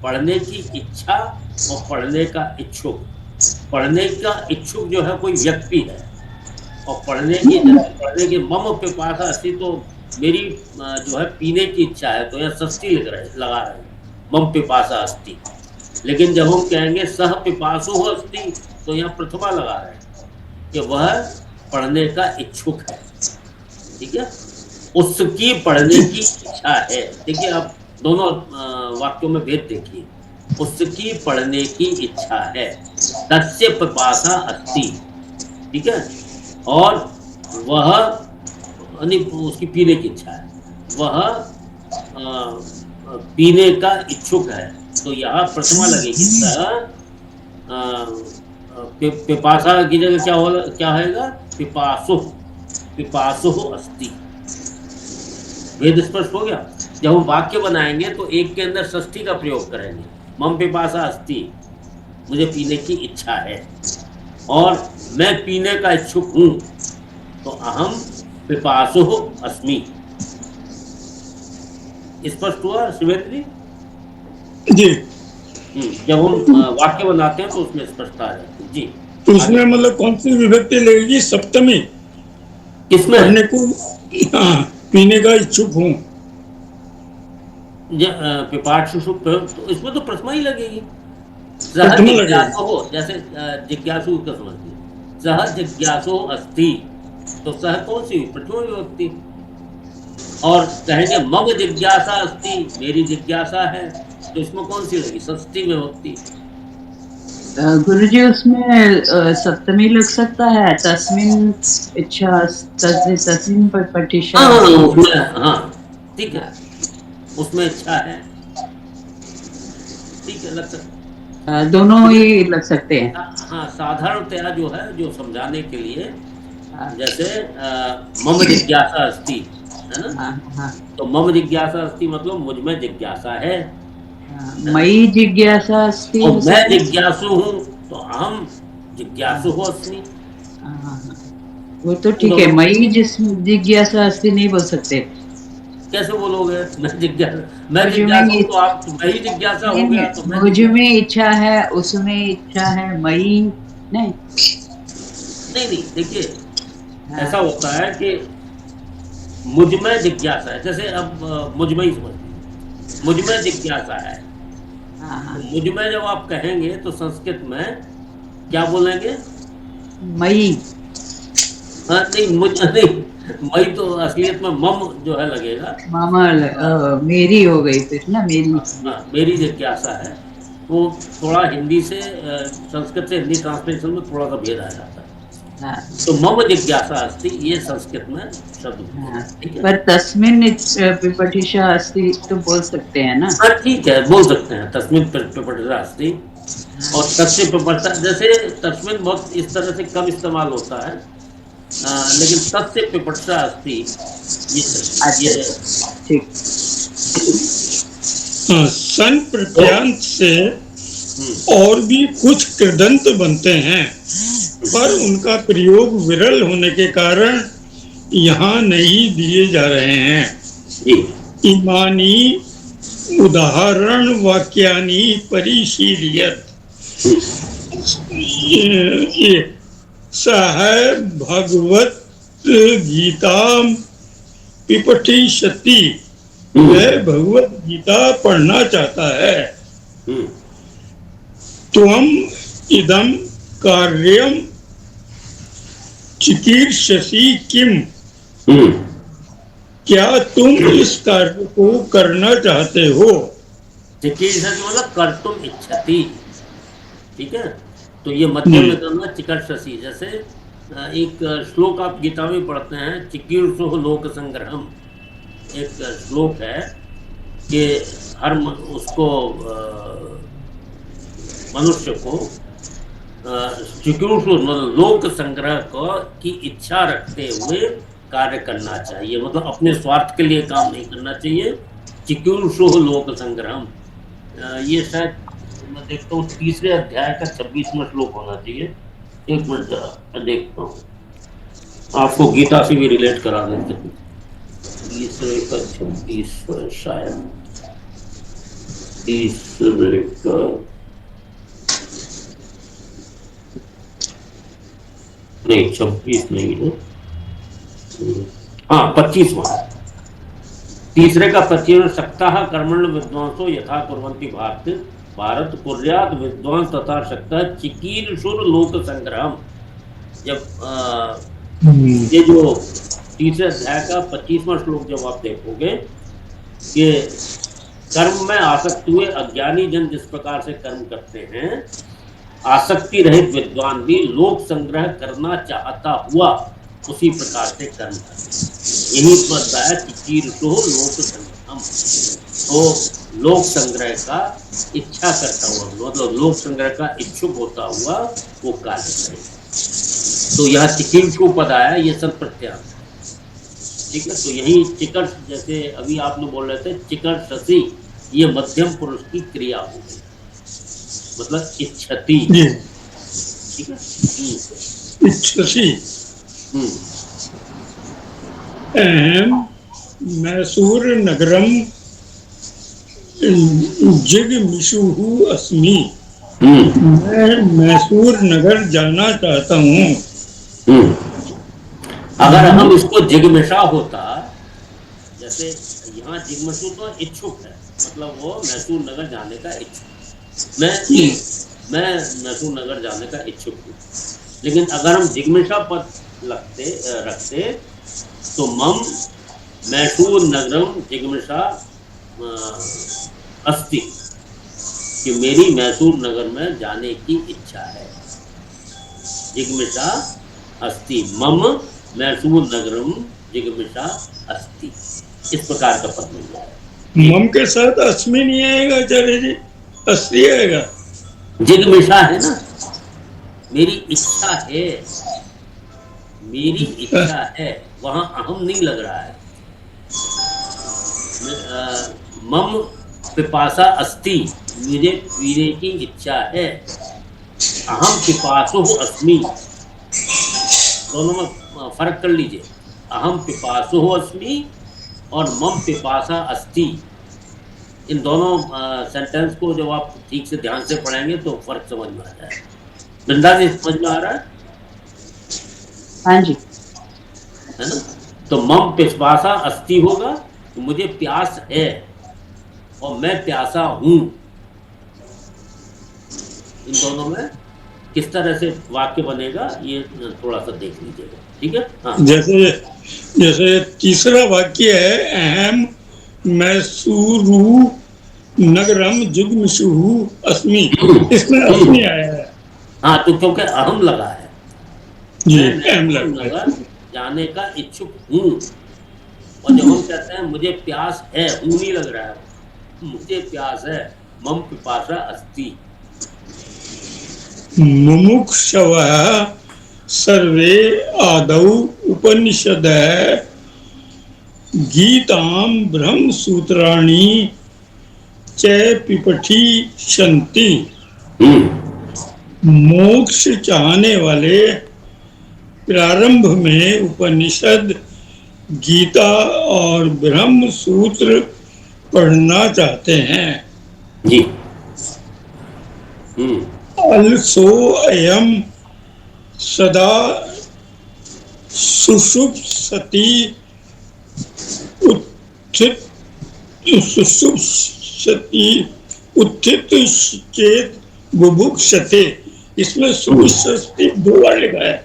पढ़ने की इच्छा और पढ़ने का इच्छुक। पढ़ने का इच्छुक जो है कोई व्यक्ति है, और पढ़ने की, जैसे पढ़ने की मम पिपासा अस्ति, तो मेरी जो है पीने की इच्छा है, तो यहाँ षष्ठी लगा रहे हैं, मम पिपासा अस्ति। लेकिन जब हम कहेंगे सह पिपासु अस्ति, तो यहाँ प्रथमा लगा रहे हैं कि वह पढ़ने का इच्छुक है। ठीक है, उसकी पढ़ने की इच्छा है। देखिए आप दोनों वाक्यों में भेद देखिए, उसकी पढ़ने की इच्छा है, तस्य पिपासा अस्ति। ठीक है, और वह उसकी पीने की इच्छा है, वह पीने का इच्छुक है, तो यहाँ प्रथमा लगेगी। पिपासा की जगह क्या होगा, पिपासु, पिपासु अस्ति। वेद स्पष्ट हो गया। जब हम वाक्य बनाएंगे तो एक के अंदर षष्ठी का प्रयोग करेंगे, मम पिपासा अस्ति, मुझे पीने की इच्छा है, और मैं पीने का इच्छुक हूं, तो अहम पिपासु अस्मि। स्पष्ट हुआ शिवेंद्र जी? जब हम वाक्य बनाते हैं तो उसमें स्पष्टता आ जाती है जी।
तो उसमें मतलब कौन सी विभक्ति लगेगी? सप्तमी।
किसमें?
पढ़ने को पीने का इच्छुक हूँ,
पिपासु, तो इसमें तो प्रथमा ही लगेगी।
प्रथमा लगेगी।
हो, जैसे जिज्ञासु का समझिए, सह जिज्ञासु अस्ति, तो सह कौन सी? प्रथमा विभक्ति। और कहेंगे मम जिज्ञासा अस्ति, मेरी जिज्ञासा है, तो इसमें कौन सी लगी? षष्ठी विभक्ति।
गुरुजी उसमें सप्तमी लग सकता है, तस्मिन इच्छा, तस्मिन पठिष्या।
हाँ ठीक है, उसमें इच्छा है, ठीक है, लग सकता है।
दोनों ही लग सकते हैं।
हाँ, साधारणतया जो है, जो समझाने के लिए, जैसे मम जिज्ञासा अस्ति है ना, तो मम जिज्ञासा अस्ति मतलब मुझ में जिज्ञासा है।
मयि जिज्ञासा अस्ति,
और मैं जिज्ञासु हूँ, तो अहम जिज्ञासु अस्मि।
वो तो ठीक है, मयि जिज्ञासा अस्ति नहीं बोल सकते।
कैसे बोलोगे? मैं जिज्ञासु, तो आप मयि जिज्ञासा हो गया, तो
मुझ में इच्छा है, उसमें इच्छा है, मयि नहीं। देखिए
ऐसा होता है कि मुझ में जिज्ञासा है, जैसे अब मुझ में ही समझिए, मुझ में जिज्ञासा है। तो मुझ में जब आप कहेंगे तो संस्कृत में क्या बोलेंगे?
मई।
नहीं, मई तो असलियत में मम जो है लगेगा,
मामा मेरी हो गई फिर ना, मेरी।
मेरी जिज्ञासा है। तो थोड़ा हिंदी से संस्कृत से हिंदी ट्रांसलेशन में थोड़ा सा भेद आ जाता है। तो मम जिज्ञासा अस्ति, ये संस्कृत में शब्द।
पर तस्मिन पिपठिषा अस्ति तो बोल सकते हैं ना?
हाँ ठीक है, बोल सकते हैं तस्मिन पिपठिषा अस्ति। और तस्य पिपठिषा, जैसे तस्मिन बहुत इस तरह से कम इस्तेमाल होता है, लेकिन तस्य पिपठिषा अस्ति ये
ठीक।
सन प्रत्यांत से और भी कुछ कृदंत बनते हैं, पर उनका प्रयोग विरल होने के कारण यहाँ नहीं दिए जा रहे हैं। इमानी उदाहरण वाक्यानि परिशीलियत। सह भगवत गीता पिपठिष्यति, वह भगवत गीता पढ़ना चाहता है। त्वम इदम कार्यम चिकीर्षसि किम, क्या तुम इस कार्य को करना चाहते हो?
चिकीर्षति मतलब कर्तुम इच्छति, ठीक है। तो ये मध्यम में करना चिकीर्षसि। जैसे एक श्लोक आप गीता में पढ़ते हैं, चिकीर्षो लोक संग्रहम, एक श्लोक है कि हर उसको मनुष्य को चिकीर्षु लोक संग्रह की इच्छा रखते हुए कार्य करना चाहिए, मतलब अपने स्वार्थ के लिए काम नहीं करना चाहिए। चिकीर्षु लोक संग्रहम, ये शायद मैं देखता हूँ 3रे अध्याय का 26वां श्लोक होना चाहिए। एक मिनट जरा देखता हूँ, आपको गीता से भी रिलेट करा देते हैं। तीसरे का 26 शायद, तीसरे का नहीं, 26 नहीं है, हाँ 25वां, तीसरे का 25वां, सप्ताह कर्मण विद्वांसो यथा कुर्वन्ति भारत भारत कुर्यात विद्वांस तथा शक्ता चिकीर्षुर लोक संग्राम। जब ये जो तीसरे अध्याय का 25वां श्लोक जब आप देखोगे कि कर्म में आसक्त हुए अज्ञानी जन जिस प्रकार से कर्म करते हैं, आसक्ति रहित विद्वान भी लोक संग्रह करना चाहता हुआ उसी प्रकार से कर्म करते। यही तो बताया चिकीर्षुः लोक संग्रहम, तो लोक संग्रह का इच्छा करता हुआ, मतलब लोक संग्रह का इच्छुक होता हुआ वो कार्य करे। तो यहाँ चिकीर्षु पद आया, ये सब प्रत्यांत है, ठीक है। तो यही चिकट, जैसे अभी आप लोग बोल रहे थे चिकट शशि, ये मध्यम पुरुष की क्रिया हो गई, मतलब इच्छति,
जी,
ठीक है।
इच्छसि
हम्म,
अहम मैसूर नगरम जिगमिषुः अस्मि। मैं मैसूर नगर जाना चाहता हूँ।
हम्म। अगर हम इसको जिगमिषा होता, जैसे यहाँ जिगमिषु तो इच्छुक है, मतलब वो मैसूर नगर जाने का इच्छुक, मैं मैसूर नगर जाने का इच्छुक हूँ। लेकिन अगर हम जिगमिषा पद रखते तो मम मैसूर नगरम जिगमिषा अस्ति, कि मेरी मैसूर नगर में जाने की इच्छा है। जिगमिषा अस्ति, मम मैसूर नगरम जिगमिषा अस्ति, इस प्रकार का पद मिल जाएगा।
मम के साथ अस्मि नहीं आएगा आचार्य जी, अस्ति आएगा।
जिगमिषा है ना, मेरी इच्छा है, मेरी इच्छा है, वहां अहम नहीं लग रहा है। मम पिपासा अस्ति, मुझे पीने की इच्छा है। अहम पिपासुः अस्मि, दोनों में फर्क कर लीजिए। अहम पिपासुः अस्मि और मम पिपासा अस्ति, इन दोनों सेंटेंस को जब आप ठीक से ध्यान से पढ़ेंगे तो फर्क समझ में आ जाएगा। वृंदा जी समझ में आ रहा है?
हाँ जी,
है ना? तो मम पिपासा अस्ति होगा, तो मुझे प्यास है और मैं प्यासा हूं। इन दोनों में किस तरह से वाक्य बनेगा ये थोड़ा सा देख लीजिएगा, ठीक है। हाँ,
जैसे जैसे तीसरा वाक्य है, अहम मैसूरु नगरम जिगमिषुः अस्मि, इसमें अस्मि आया है।
हाँ, तो क्योंकि अहम लगा है,
जी,
मैं
अहम
मैसूर
लगा है।
नगर जाने का इच्छुक हूँ। और जब हम कहते हैं मुझे प्यास है, हूँ नहीं लग रहा है, मुझे प्यास है, मम पिपासा अस्ति।
मुमुक्षवः सर्वे आदौ उपनिषदः गीतां ब्रह्मसूत्राणि च पिपठिषन्ति। मोक्ष चाहने वाले प्रारंभ में उपनिषद, गीता और ब्रह्म सूत्र पढ़ना चाहते हैं।
जी।
अल्सो अयम सदा सुषुप्सति उत्थित सुषुप्सति उत्थित चेत बुभुक्षते। इसमें सुषुप्सति 2 बार लिखा है।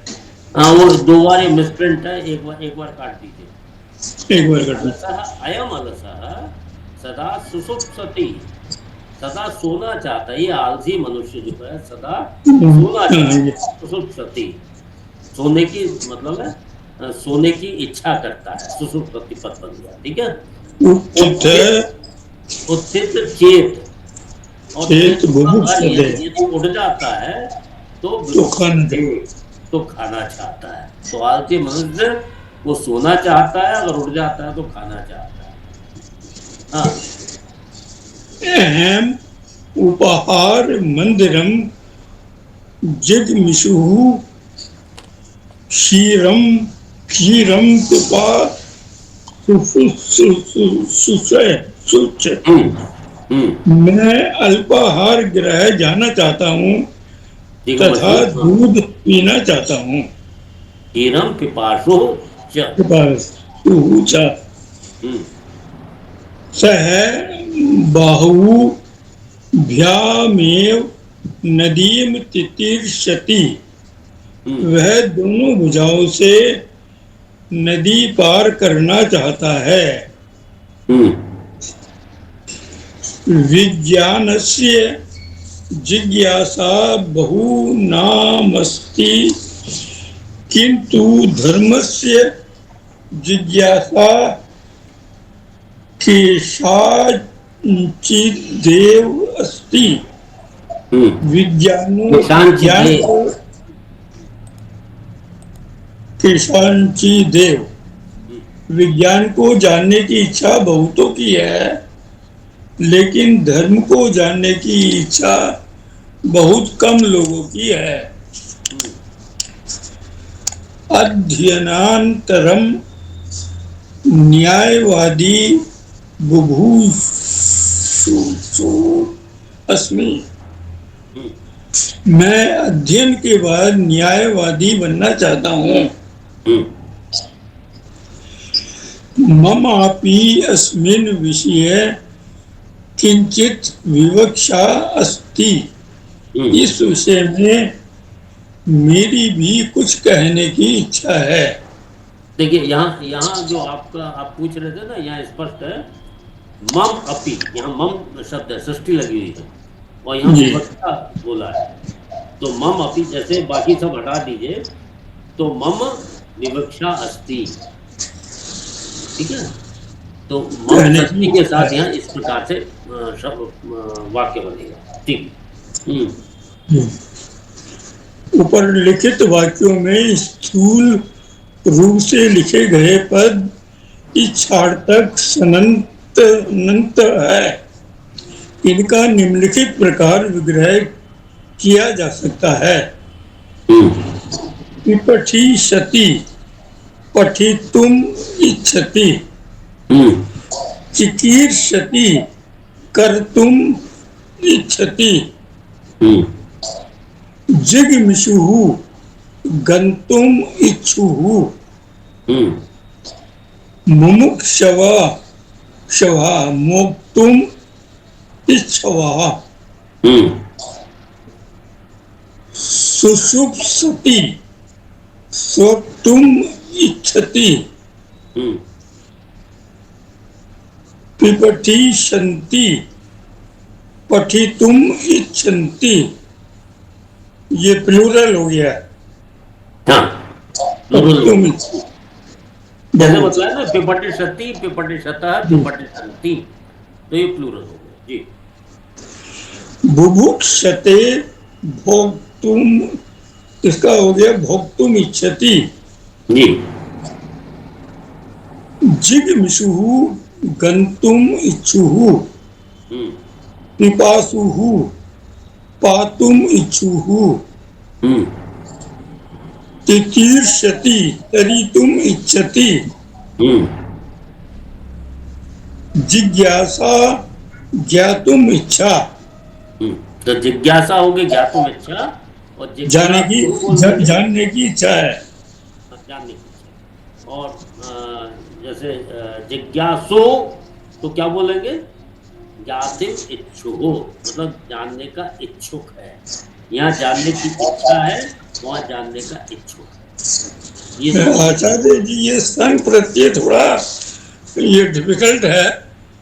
हाँ, वो 2 बार मिसप्रिंट है, एक बार काट दीजिए।
एक बार करना।
अलसः अयम अलसः सदा सुषुप्सति, सदा सोना चाहता है। ये आलसी मनुष्य जो है सदा सोना चाहता है, सुषुप्सति, सोने की मतलब है सोने की इच्छा करता है, सुषुप्सति पद बन गया, ठीक है। उत्थित चेत, और
चेत बुभुक्षते,
यदि उठ जाता है तो खाना चाहता है। तो आलसी मनुष्य वो सोना चाहता है, अगर उठ जाता है तो खाना चाहता है। हाँ,
अहम उपहार मंदिरम जिगमिषुः क्षीरम क्षीरम पिपा सुसय सुच। मैं अल्पाहार ग्रह जाना चाहता हूँ
ठीक है,
तथा दूध पीना चाहता हूँ।
क्षीरम पिपासु च।
पिपासु च।
हम्म,
सह बाहुभ्यामेव नदीम तितीर्षति। वह दोनों भुजाओं से नदी पार करना चाहता है। विज्ञानस्य जिज्ञासा बहुनामस्ति किंतु धर्मस्य जिज्ञासा केषाञ्चिदेव अस्ति। विज्ञानो ज्ञान को केषाञ्चिदेव। विज्ञान को जानने की इच्छा बहुतों की है, लेकिन धर्म को जानने की इच्छा बहुत कम लोगों की है। अध्ययनांतरम न्यायवादी बुभुक्षु अस्मि। मैं अध्ययन के बाद न्यायवादी बनना चाहता हूँ। ममापि अस्मिन् विषये किंचित विवक्षा अस्ति। इस विषय में मेरी भी कुछ कहने की इच्छा है।
देखिए यहाँ जो आप पूछ रहे थे ना, यहाँ स्पष्ट है मम अपि, यहाँ मम शब्द है, सृष्टि लगी हुई है, और यहाँ विवक्षा बोला है। तो मम अपि जैसे बाकी सब हटा दीजिए, तो मम विवक्षा अस्ति, ठीक है। तो मम सृष्टि के साथ यहाँ इस प्रकार से वाक्य बनेगा, ठीक।
ऊपर लिखित वाक्यों में स्थूल रूप से लिखे गए पद इच्छार्थक सनंत अनंत है। इनका निम्नलिखित प्रकार विग्रह किया जा सकता है। पठिष्यति, पठितुम इच्छति। चिकीर्षति, कर्तुम इच्छति। जिगमिषुः, गन्तुम इच्छुः। मुमुक्षवः, मोक्तुम इच्छवः। सुषुप्सति, स्वप्तुम इच्छति। पिपठिष्यन्ति, पठितुम इच्छन्ति। ये प्लूरल हो गया।
हाँ, जैसे बताया ना, पिपठिष्यति, पिपठिष्यतः, पिपठिष्यन्ति, तो ये प्लूरल हो गया जी।
बुभुक्षते भोक्तुम, इसका हो गया भोक्तुम इच्छति
जी।
जिगमिषुः, गन्तुम इच्छुः। पिपासुः, पातुम इच्छुः। तितीर्षति, तरितुम इच्छति। जिज्ञासा, ज्ञातुम इच्छा।
तो जिज्ञासा होगी ज्ञातुम इच्छा, और
जानने की इच्छा है।
जानने की इच्छा। और जैसे जिज्ञासु तो क्या बोलेंगे, ज्ञातिम इच्छुः, मतलब जानने का इच्छुक है। यहाँ जानने की इच्छा है, वहाँ जानने का इच्छुक है। ये
आचार्य जी, ये सन प्रत्यय थोड़ा ये डिफिकल्ट है।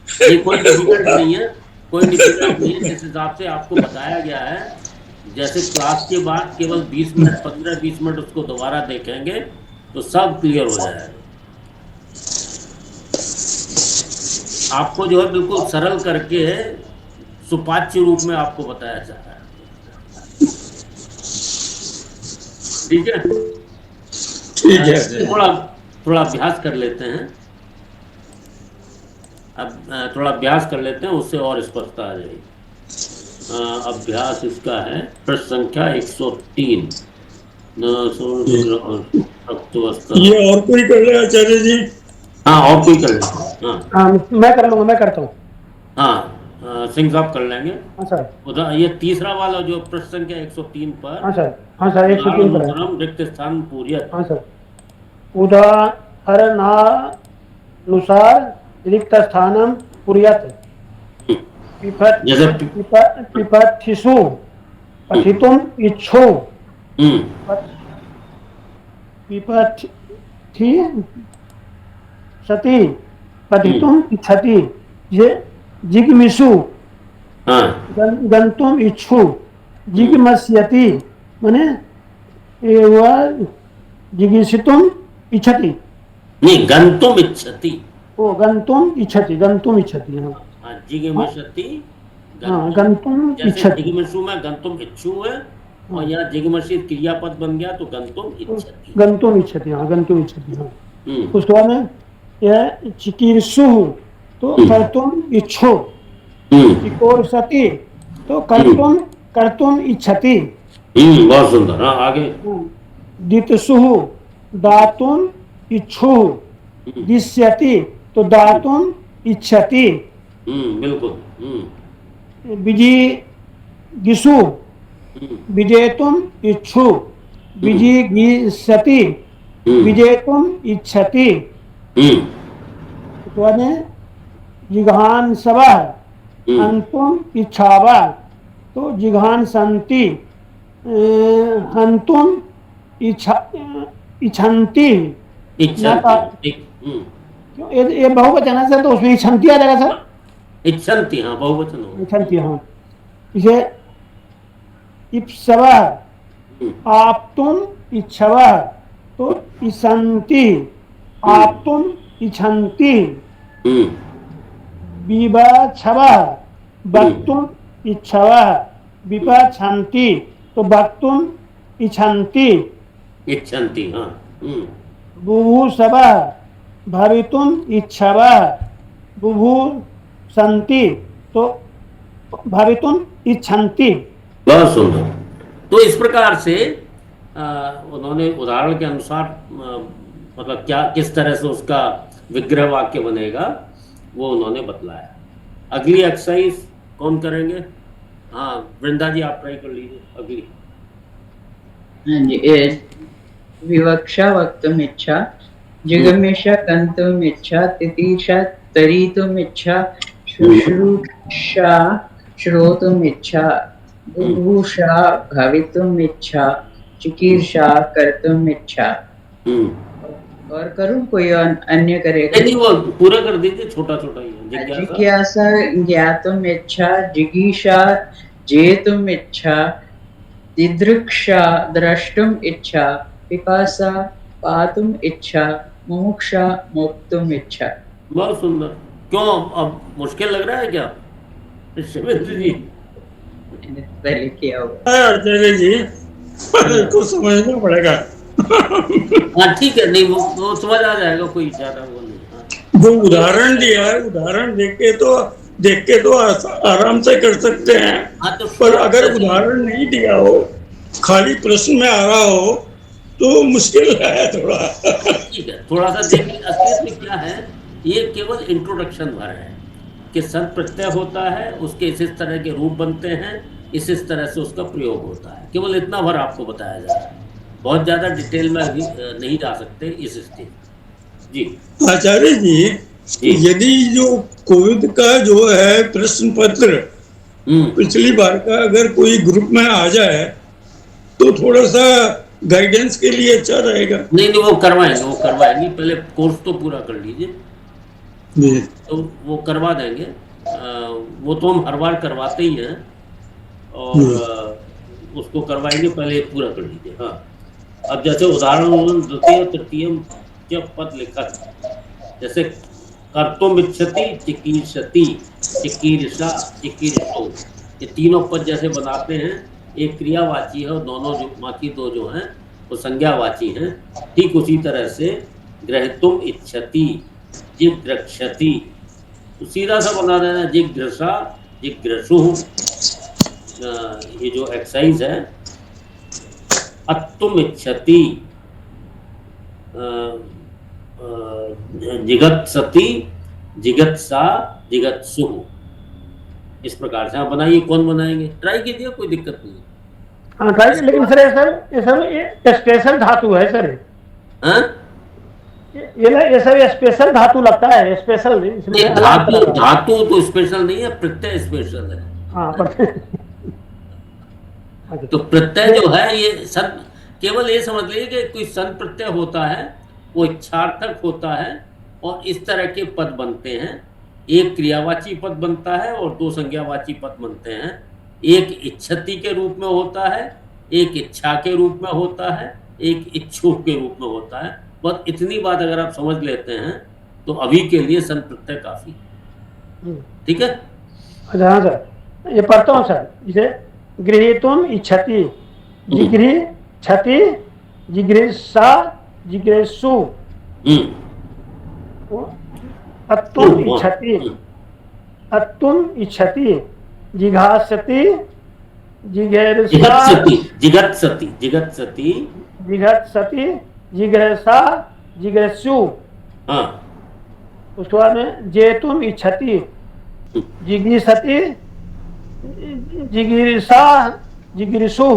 ये कोई डिफिकल्ट नहीं है, कोई डिफिकल्ट नहीं है। जिस हिसाब से आपको बताया गया है, जैसे क्लास के बाद केवल 20 मिनट 15-20 मिनट उसको दोबारा देखेंगे तो सब क्लियर हो जाएगा। आपको जो है बिल्कुल सरल करके सुपाच्य रूप में आपको बताया जा रहा है, ठीक है।
ठीक है,
थोड़ा अभ्यास कर लेते हैं। अब थोड़ा अभ्यास कर लेते हैं, उससे और स्पष्टता आ जाएगी। अभ्यास इसका है प्रश्न संख्या 103। अस्तु
ये और कोई कर ले आचार्य जी?
हाँ, और कोई कर लेते हैं। हाँ
हाँ मैं कर लूंगा, मैं करता हूँ।
हाँ, सिंह साहब कर लेंगे।
हाँ सर।
उधर ये तीसरा वाला जो प्रश्न संख्या 103 पर,
हाँ सर। हाँ सर, 103 पर है।
उदाहरण रिक्त स्थान पूर्यत।
हाँ सर। उदाहरणानुसार रिक्त स्थानम पुर्यत। पिपत
जैसे
पिपथिषु पठितुम इच्छो। पिपथि सति पठितुम इच्छति। ये जिग्मिषु
हाँ
गंतुम इच्छु। जिग्मस्यति माने ये हुआ जिगिषितुम इच्छति।
नहीं, गंतुम इच्छति।
ओ गंतुम इच्छति, गंतुम इच्छति। हाँ
हाँ, जिगमिषति।
हाँ, गंतुम
जैसे
इच्छति।
जिगमिषु में गंतुम इच्छु है, और यहाँ जिगमिषित क्रियापद बन गया तो गंतुम इच्छति।
गंतुम इच्छति, हाँ गंतुम इच्छति। हाँ
हम्म,
उसके बाद में यह चिकीर्षु तो कर्तुम इच्छो। चिकोर्षति तो कर्तुम इच्छति।
बहुत सुंदर। हाँ, आगे।
दितसु दातुम इच्छु। दिश्यति तो दातुम इच्छति।
बिल्कुल।
विजिगिषु विजेतुम इच्छु। विजिगीषति विजेतुम इच्छति। तो जिघांसवः हन्तुम इच्छावः तो जिघांसन्ति हन्तुम इच्छन्ति। क्यों ये बहुवचन है सर, तो उसमें इच्छन्ति आ जाएगा सर।
इच्छन्ति, हाँ बहुवचन हो।
इच्छन्ति, हाँ। इसे इप्सवः आप्तुम इच्छवः तो इच्छन्ति आप्तुम इच्छन्ति। विवक्षवः वक्तुम इच्छवः विवक्षन्ति तो वक्तुम इच्छन्ति।
इच्छन्ति, हाँ।
बुभुषवः भवितुम इच्छवः बुभुषन्ति तो भवितुम इच्छन्ति।
बहुत सुंदर। तो इस प्रकार से उन्होंने उदाहरण के अनुसार मतलब क्या किस तरह से उसका विग्रह वाक्य बनेगा वो उन्होंने बतलाया। अगली एक्सरसाइज कौन करेंगे? हाँ, वृंदा जी आप ट्राई कर लीजिए अगली।
हाँ जी, विवक्षा वक्तुम इच्छा, जिगमिषा गंतुम इच्छा, तितिक्षा तरितुम इच्छा, शुश्रूषा श्रोतुम इच्छा, बुभुषा भवितुम इच्छा, चिकीर्षा कर्तुम इच्छा। और करूं कोई अन्य करेगा?
नहीं, वो पूरा कर दीजिए, छोटा छोटा ही है।
जिज्ञासा ज्ञातुम इच्छा, जिगीषा जेतुम इच्छा, दिदृक्षा द्रष्टुम इच्छा, पिपासा पातुम इच्छा, मुमुक्षा मोक्तुम इच्छा।
बहुत सुंदर। क्यों अब मुश्किल लग रहा है क्या शिवेंद्र जी?
पहले किया होगा
आचार्य जी, को समझना पड़ेगा।
हाँ ठीक है, नहीं वो समझ आ जाएगा, कोई ज्यादा वो नहीं।
जो उदाहरण दिया है, उदाहरण देख के तो आराम से कर सकते हैं।
हाँ, तो
पर अगर उदाहरण नहीं दिया हो, खाली प्रश्न में आ रहा हो तो मुश्किल है थोड़ा।
ठीक है, थोड़ा सा देखिए असलियत में क्या है। ये केवल इंट्रोडक्शन भर है कि सत प्रत्यय होता है, उसके इस तरह के रूप बनते हैं, इस तरह से उसका प्रयोग होता है। केवल इतना भर आपको बताया जा रहा है, बहुत ज्यादा डिटेल में अभी नहीं जा सकते इस स्टेज। जी
आचार्य जी, यदि जो कोविड का जो है प्रश्न पत्र पिछली बार का अगर कोई ग्रुप में आ जाए तो थोड़ा सा गाइडेंस के लिए अच्छा रहेगा।
नहीं, वो करवाएंगे। पहले कोर्स तो पूरा कर लीजिए, तो वो करवा देंगे। वो तो हम हर बार करवाते ही हैं, और उसको करवाएंगे, पहले पूरा कर लीजिए। हाँ, अब जैसे उदाहरण द्वितीय तृतीय जब पद लिखा था, जैसे कर्तुम इच्छति, चिकीर्षति, चिकीर्षा, चिकीर्षो, ये तीनों पद जैसे बनाते हैं, एक क्रियावाची है और दोनों जो बाकी दो जो हैं वो संज्ञावाची हैं। ठीक उसी तरह से ग्रहीतुम इच्छति, जिघ्रक्षति, तो सीधा सा बना देना जिघ्रषा, जिघ्रषु। ये जो एक्सरसाइज है, अत्तुम इच्छति, जिगत सती, जिगत सा, जिगत सुह। इस प्रकार से आप बनाइए। कौन बनाएंगे? ट्राई कीजिए, कोई दिक्कत नहीं।
हाँ ट्राई, लेकिन सर ये स्पेशल धातु है सर।
हाँ?
ये सर स्पेशल धातु लगता है, स्पेशल इसमें
ये
अलग तरह का।
धातु तो स्पेशल नहीं है, प्रत्यय स्पेशल है।
हाँ
तो प्रत्यय जो है ये सन, केवल ये समझ लीजिए कि कोई सन प्रत्यय होता है, वो इच्छार्थक होता है और इस तरह के पद बनते हैं। एक क्रियावाची पद बनता है और दो संज्ञावाची पद बनते हैं। एक इच्छति के रूप में होता है, एक इच्छा के रूप में होता है, एक इच्छुक के रूप में होता है। बस इतनी बात अगर आप समझ लेते हैं तो अभी के लिए सन प्रत्यय काफी। ठीक है?
अच्छा हाँ सर, ये पढ़ता हूँ सर। इसे गृहीतुम इच्छति, जिगृह छति, जिगृसा, जिगृसु, अत्तुम इच्छति, अत्तुम इच्छति, जिघासति, जिघेरसा,
जिगत्सति, जिगत्सति,
जिघत्सति, जिघ्रसा, जिघ्रसु।
हाँ।
उसके बाद में जेतुम इच्छति, जिगीषति, जिगीषा, जिगीषु।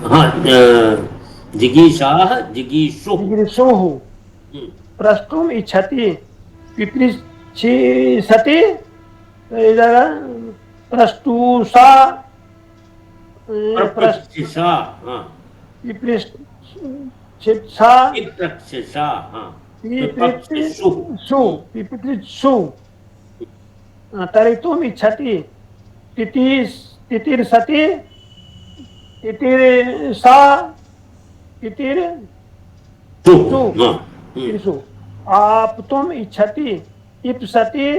हाँ, जिगीषाः, जिगीषुः,
जिगीषुः। प्रष्टुम इच्छति, पिपृच्छति, इधर प्रष्टुषा,
प्रपक्षिषा, हाँ,
पिपृच्छा,
पिपक्षिषा, हाँ,
पिपृच्छु, पिपृच्छु। तरितुम इच्छति, तितिर्षति, तितिर्षा, तितिर्षु। आप्तुम इच्छति, इप्सति,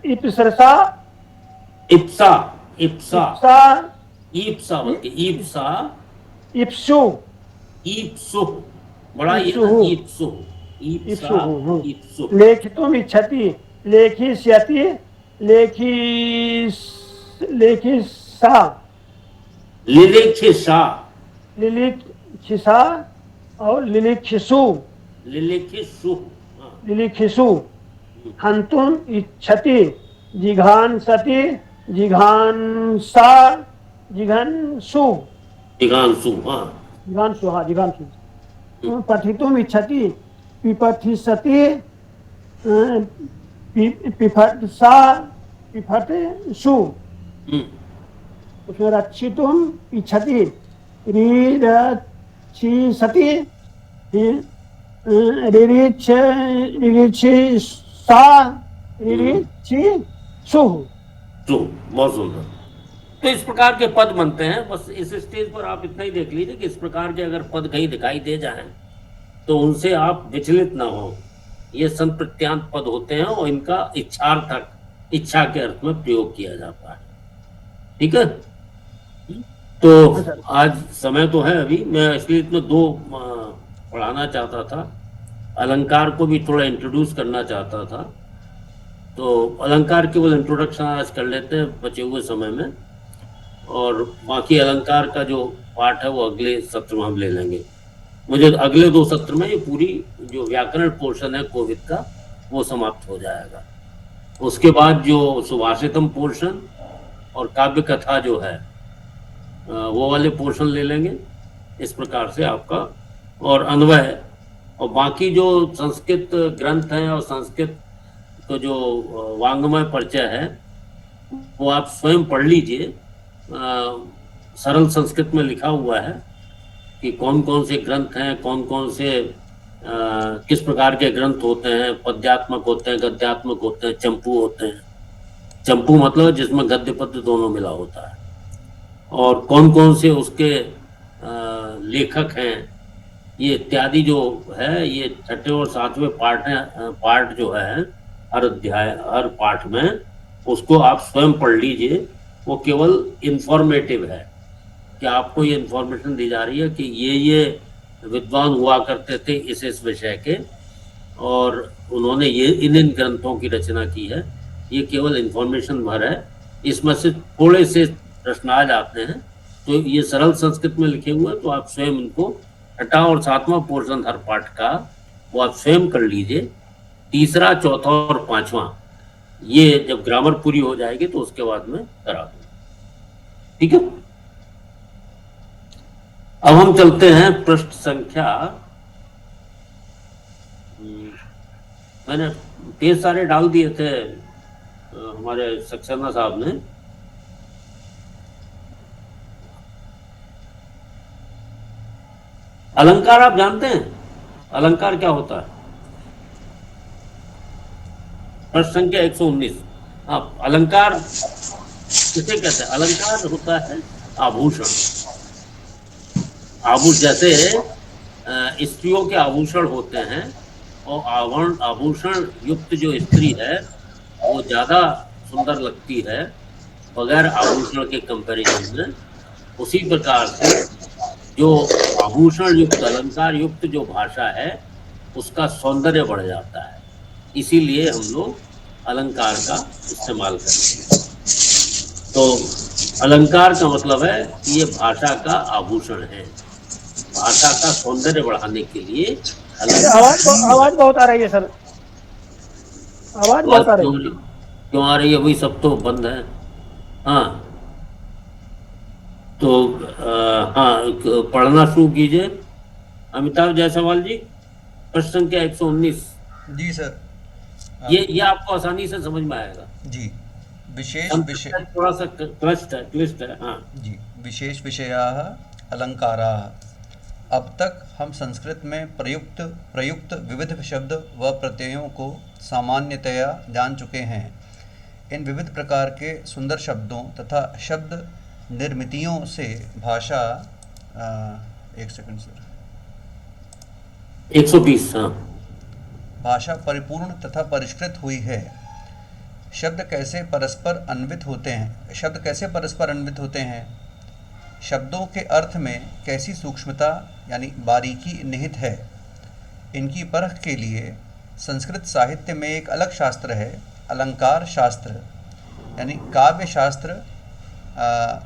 इप्सरसा,
इप्सा, इप्सा,
इप्सा,
ईप्सा बल्कि ईप्सा,
इप्सु,
ईप्सु, बड़ा ये
इप्सुः,
ईप्सु, ईप्सा,
इप्सुः।
ईप्सु।
लेखितुम इच्छति, लेखिष्यति, लेखिसा,
लिलिखिषा,
लिलिखिसा और लिलिखिसु,
लिलिखिषु, हाँ।
लिलिखिसु। हंतुम इच्छति, जिघांसति, जिघांसा, जिघंसु,
जिघांसु, हाँ।
जिघांसु, हाँ जिघांसु। पठितुम इच्छति, पिपठिसति, पिफटसा, पिफटसु। उसमें रक्षितुम इच्छति, रिरक्षिसति, रिरिच्छिसा, रिरिच्छिसुः।
बहुत सुंदर। तो इस प्रकार के पद बनते हैं। बस इस स्टेज पर आप इतना ही देख लीजिए कि इस प्रकार के अगर पद कहीं दिखाई दे जाएं तो उनसे आप विचलित ना हो। ये संप्रत्यांत पद होते हैं और इनका इच्छार्थक, इच्छा के अर्थ में प्रयोग किया जाता है। ठीक है? तो आज समय तो है अभी, मैं इसलिए इसमें दो पढ़ाना चाहता था। अलंकार को भी थोड़ा इंट्रोड्यूस करना चाहता था। तो अलंकार केवल इंट्रोडक्शन आज कर लेते हैं बचे हुए समय में, और बाकी अलंकार का जो पार्ट है वो अगले सत्र में हम ले लेंगे। मुझे अगले 2 सत्र में ये पूरी जो व्याकरण पोर्शन है कोविद का वो समाप्त हो जाएगा। उसके बाद जो सुभाषितम पोर्शन और काव्य कथा जो है वो वाले पोर्शन ले लेंगे। इस प्रकार से आपका और अन्वय और बाकी जो संस्कृत ग्रंथ हैं और संस्कृत तो जो वांग्मय परिचय है वो आप स्वयं पढ़ लीजिए। सरल संस्कृत में लिखा हुआ है कि कौन कौन से ग्रंथ हैं, कौन कौन से किस प्रकार के ग्रंथ होते हैं। पद्यात्मक होते हैं, गद्यात्मक होते हैं, चंपू होते हैं। चंपू मतलब जिसमें गद्य पद्य दोनों मिला होता है। और कौन कौन से उसके लेखक हैं, ये इत्यादि जो है, ये 6ठे और 7वें पार्ट जो है हर अध्याय हर पाठ में, उसको आप स्वयं पढ़ लीजिए। वो केवल इंफॉर्मेटिव है कि आपको ये इंफॉर्मेशन दी जा रही है कि ये विद्वान हुआ करते थे इस विषय के और उन्होंने ये इन ग्रंथों की रचना की है। ये केवल इंफॉर्मेशन भर है। इसमें से थोड़े से प्रश्न आ जाते हैं तो ये सरल संस्कृत में लिखे हुए हैं, तो आप स्वयं इनको छठा और सातवां पोर्शन हर पाठ का वो आप स्वयं कर लीजिए। तीसरा, चौथा और पांचवा ये जब ग्रामर पूरी हो जाएगी तो उसके बाद में करा दूंगा, ठीक है। अब हम चलते हैं पृष्ठ संख्या, मैंने ढेर सारे डाल दिए थे हमारे सक्सेना साहब ने। अलंकार आप जानते हैं, अलंकार क्या होता है? प्रश्न संख्या 119। आप अलंकार किसे कहते हैं? अलंकार होता है आभूषण। आभूषण जैसे स्त्रियों के आभूषण होते हैं, और आभूषण युक्त जो स्त्री है वो ज्यादा सुंदर लगती है बगैर आभूषण के कंपैरिजन में। उसी प्रकार से जो आभूषण युक्त, अलंकार युक्त जो भाषा है उसका सौंदर्य बढ़ जाता है, इसीलिए हम लोग अलंकार का इस्तेमाल करते हैं। तो अलंकार का मतलब है कि ये भाषा का आभूषण है, भाषा का सौंदर्य बढ़ाने के लिए
आवाज बहुत आ रही है सर, आवाज बहुत आ रही है।
क्यों आ रही है? वही सब तो बंद है। हाँ, तो हाँ, पढ़ना शुरू कीजिए अमिताभ जायसवाल जी, प्रश्न संख्या 119।
जी सर।
ये आपको आसानी से समझ में आएगा
जी। विशेष विषय,
थोड़ा सा क्लिष्ट है। हाँ
जी। विशेष विषयाः अलंकाराः। अब तक हम संस्कृत में प्रयुक्त विविध शब्द व प्रत्ययों को सामान्यतया जान चुके हैं। इन विविध प्रकार के सुंदर शब्दों तथा शब्द निर्मितियों से भाषा 1 सेकंड सर,
120। हाँ,
भाषा परिपूर्ण तथा परिष्कृत हुई है। शब्द कैसे परस्पर अन्वित होते हैं? शब्दों के अर्थ में कैसी सूक्ष्मता यानी बारीकी निहित है? इनकी परख के लिए संस्कृत साहित्य में एक अलग शास्त्र है, अलंकार शास्त्र, यानी काव्य शास्त्र,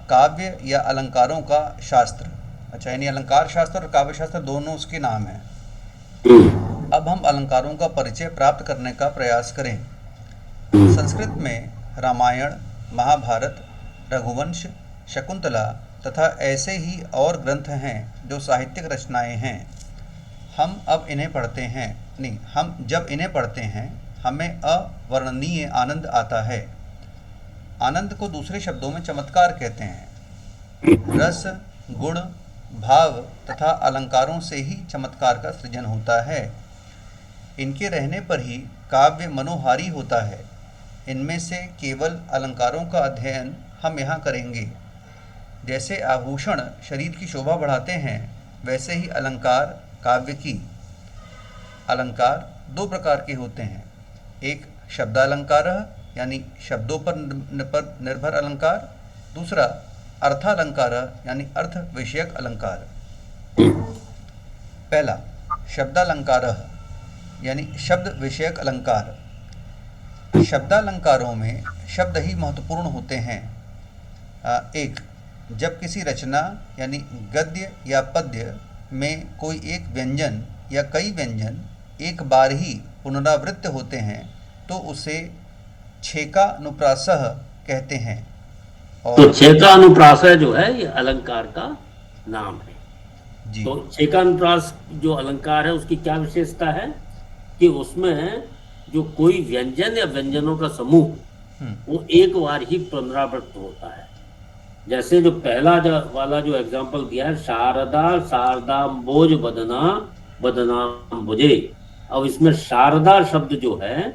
काव्य या अलंकारों का शास्त्र। अच्छा, यानी अलंकार शास्त्र और काव्य शास्त्र दोनों उसके नाम हैं। अब हम अलंकारों का परिचय प्राप्त करने का प्रयास करें। संस्कृत में रामायण, महाभारत, रघुवंश, शकुंतला तथा ऐसे ही और ग्रंथ हैं जो साहित्यिक रचनाएं हैं। हम जब इन्हें पढ़ते हैं हमें अवर्णनीय आनंद आता है। आनंद को दूसरे शब्दों में चमत्कार कहते हैं। रस, गुण, भाव तथा अलंकारों से ही चमत्कार का सृजन होता है। इनके रहने पर ही काव्य मनोहारी होता है। इनमें से केवल अलंकारों का अध्ययन हम यहाँ करेंगे। जैसे आभूषण शरीर की शोभा बढ़ाते हैं, वैसे ही अलंकार काव्य की। अलंकार दो प्रकार के होते हैं, एक शब्दालंकार यानी शब्दों पर निर्भर अलंकार, दूसरा अर्थालंकार यानी अर्थ विषयक अलंकार। पहला शब्दालंकार यानी शब्द विषयक अलंकार। शब्दालंकारों में शब्द ही महत्वपूर्ण होते हैं। एक, जब किसी रचना यानी गद्य या पद्य में कोई एक व्यंजन या कई व्यंजन एक बार ही पुनरावृत्त होते हैं तो उसे छेकानुप्रासः कहते हैं। और
तो छेकानुप्रासः जो है ये अलंकार का नाम है जी। तो छेकानुप्रास जो अलंकार है उसकी क्या विशेषता है कि उसमें जो कोई व्यंजन या व्यंजनों का समूह वो एक बार ही पुनरावृत्त होता है। जैसे जो पहला वाला जो एग्जांपल दिया है, शारदा शारदाम्बोज बदना बदनाम्बुजे। अब इसमें शारदा शब्द जो है,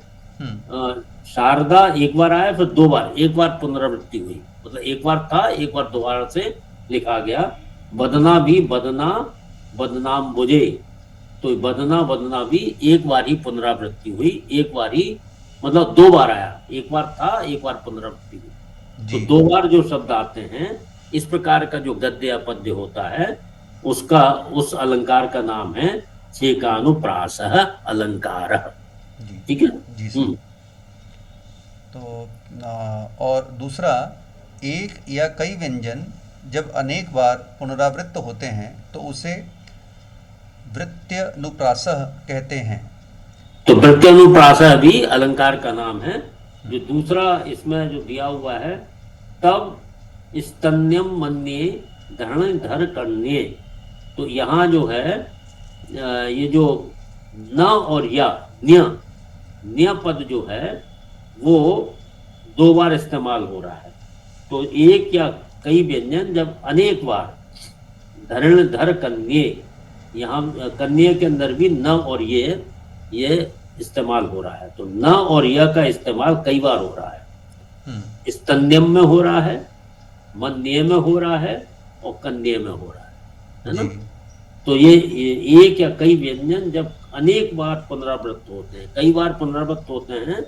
शारदा एक बार आया, फिर दो बार, एक बार पुनरावृत्ति हुई, मतलब एक बार था, एक बार दोबारा से लिखा गया। बदना भी बदना बदनाम्बुजे, तो बदना बदना भी एक बार ही पुनरावृत्ति हुई, एक बार ही मतलब दो बार आया, एक बार था, एक बार पुनरावृत्ति हुई। तो दो बार जो शब्द आते हैं, इस प्रकार का जो गद्य या पद्य होता है उसका, उस अलंकार का नाम है छेकानुप्रासः अलंकार। ठीक है जी।
तो और दूसरा, एक या कई व्यंजन जब अनेक बार पुनरावृत्त होते हैं तो उसे वृत्त्यनुप्रासः कहते हैं।
तो प्रत्यनुप्रासः भी अलंकार का नाम है। जो दूसरा इसमें जो दिया हुआ है, तब स्तन्यम मन्ये धरण धर कन्ये, तो यहाँ जो है ये जो न और या न्य पद जो है वो 2 बार इस्तेमाल हो रहा है। तो एक या कई व्यंजन जब अनेक बार धरण धर कन्ये, यहाँ कन्ये के अंदर भी न और ये इस्तेमाल हो रहा है। तो न और य का इस्तेमाल कई बार हो रहा है। स्तन्यम में हो रहा है, मन्ये में हो रहा है और कन्ये में हो रहा है ना। तो ये एक या कई व्यंजन जब अनेक बार पुनरावृत्त होते हैं, कई बार पुनरावृत्त होते हैं,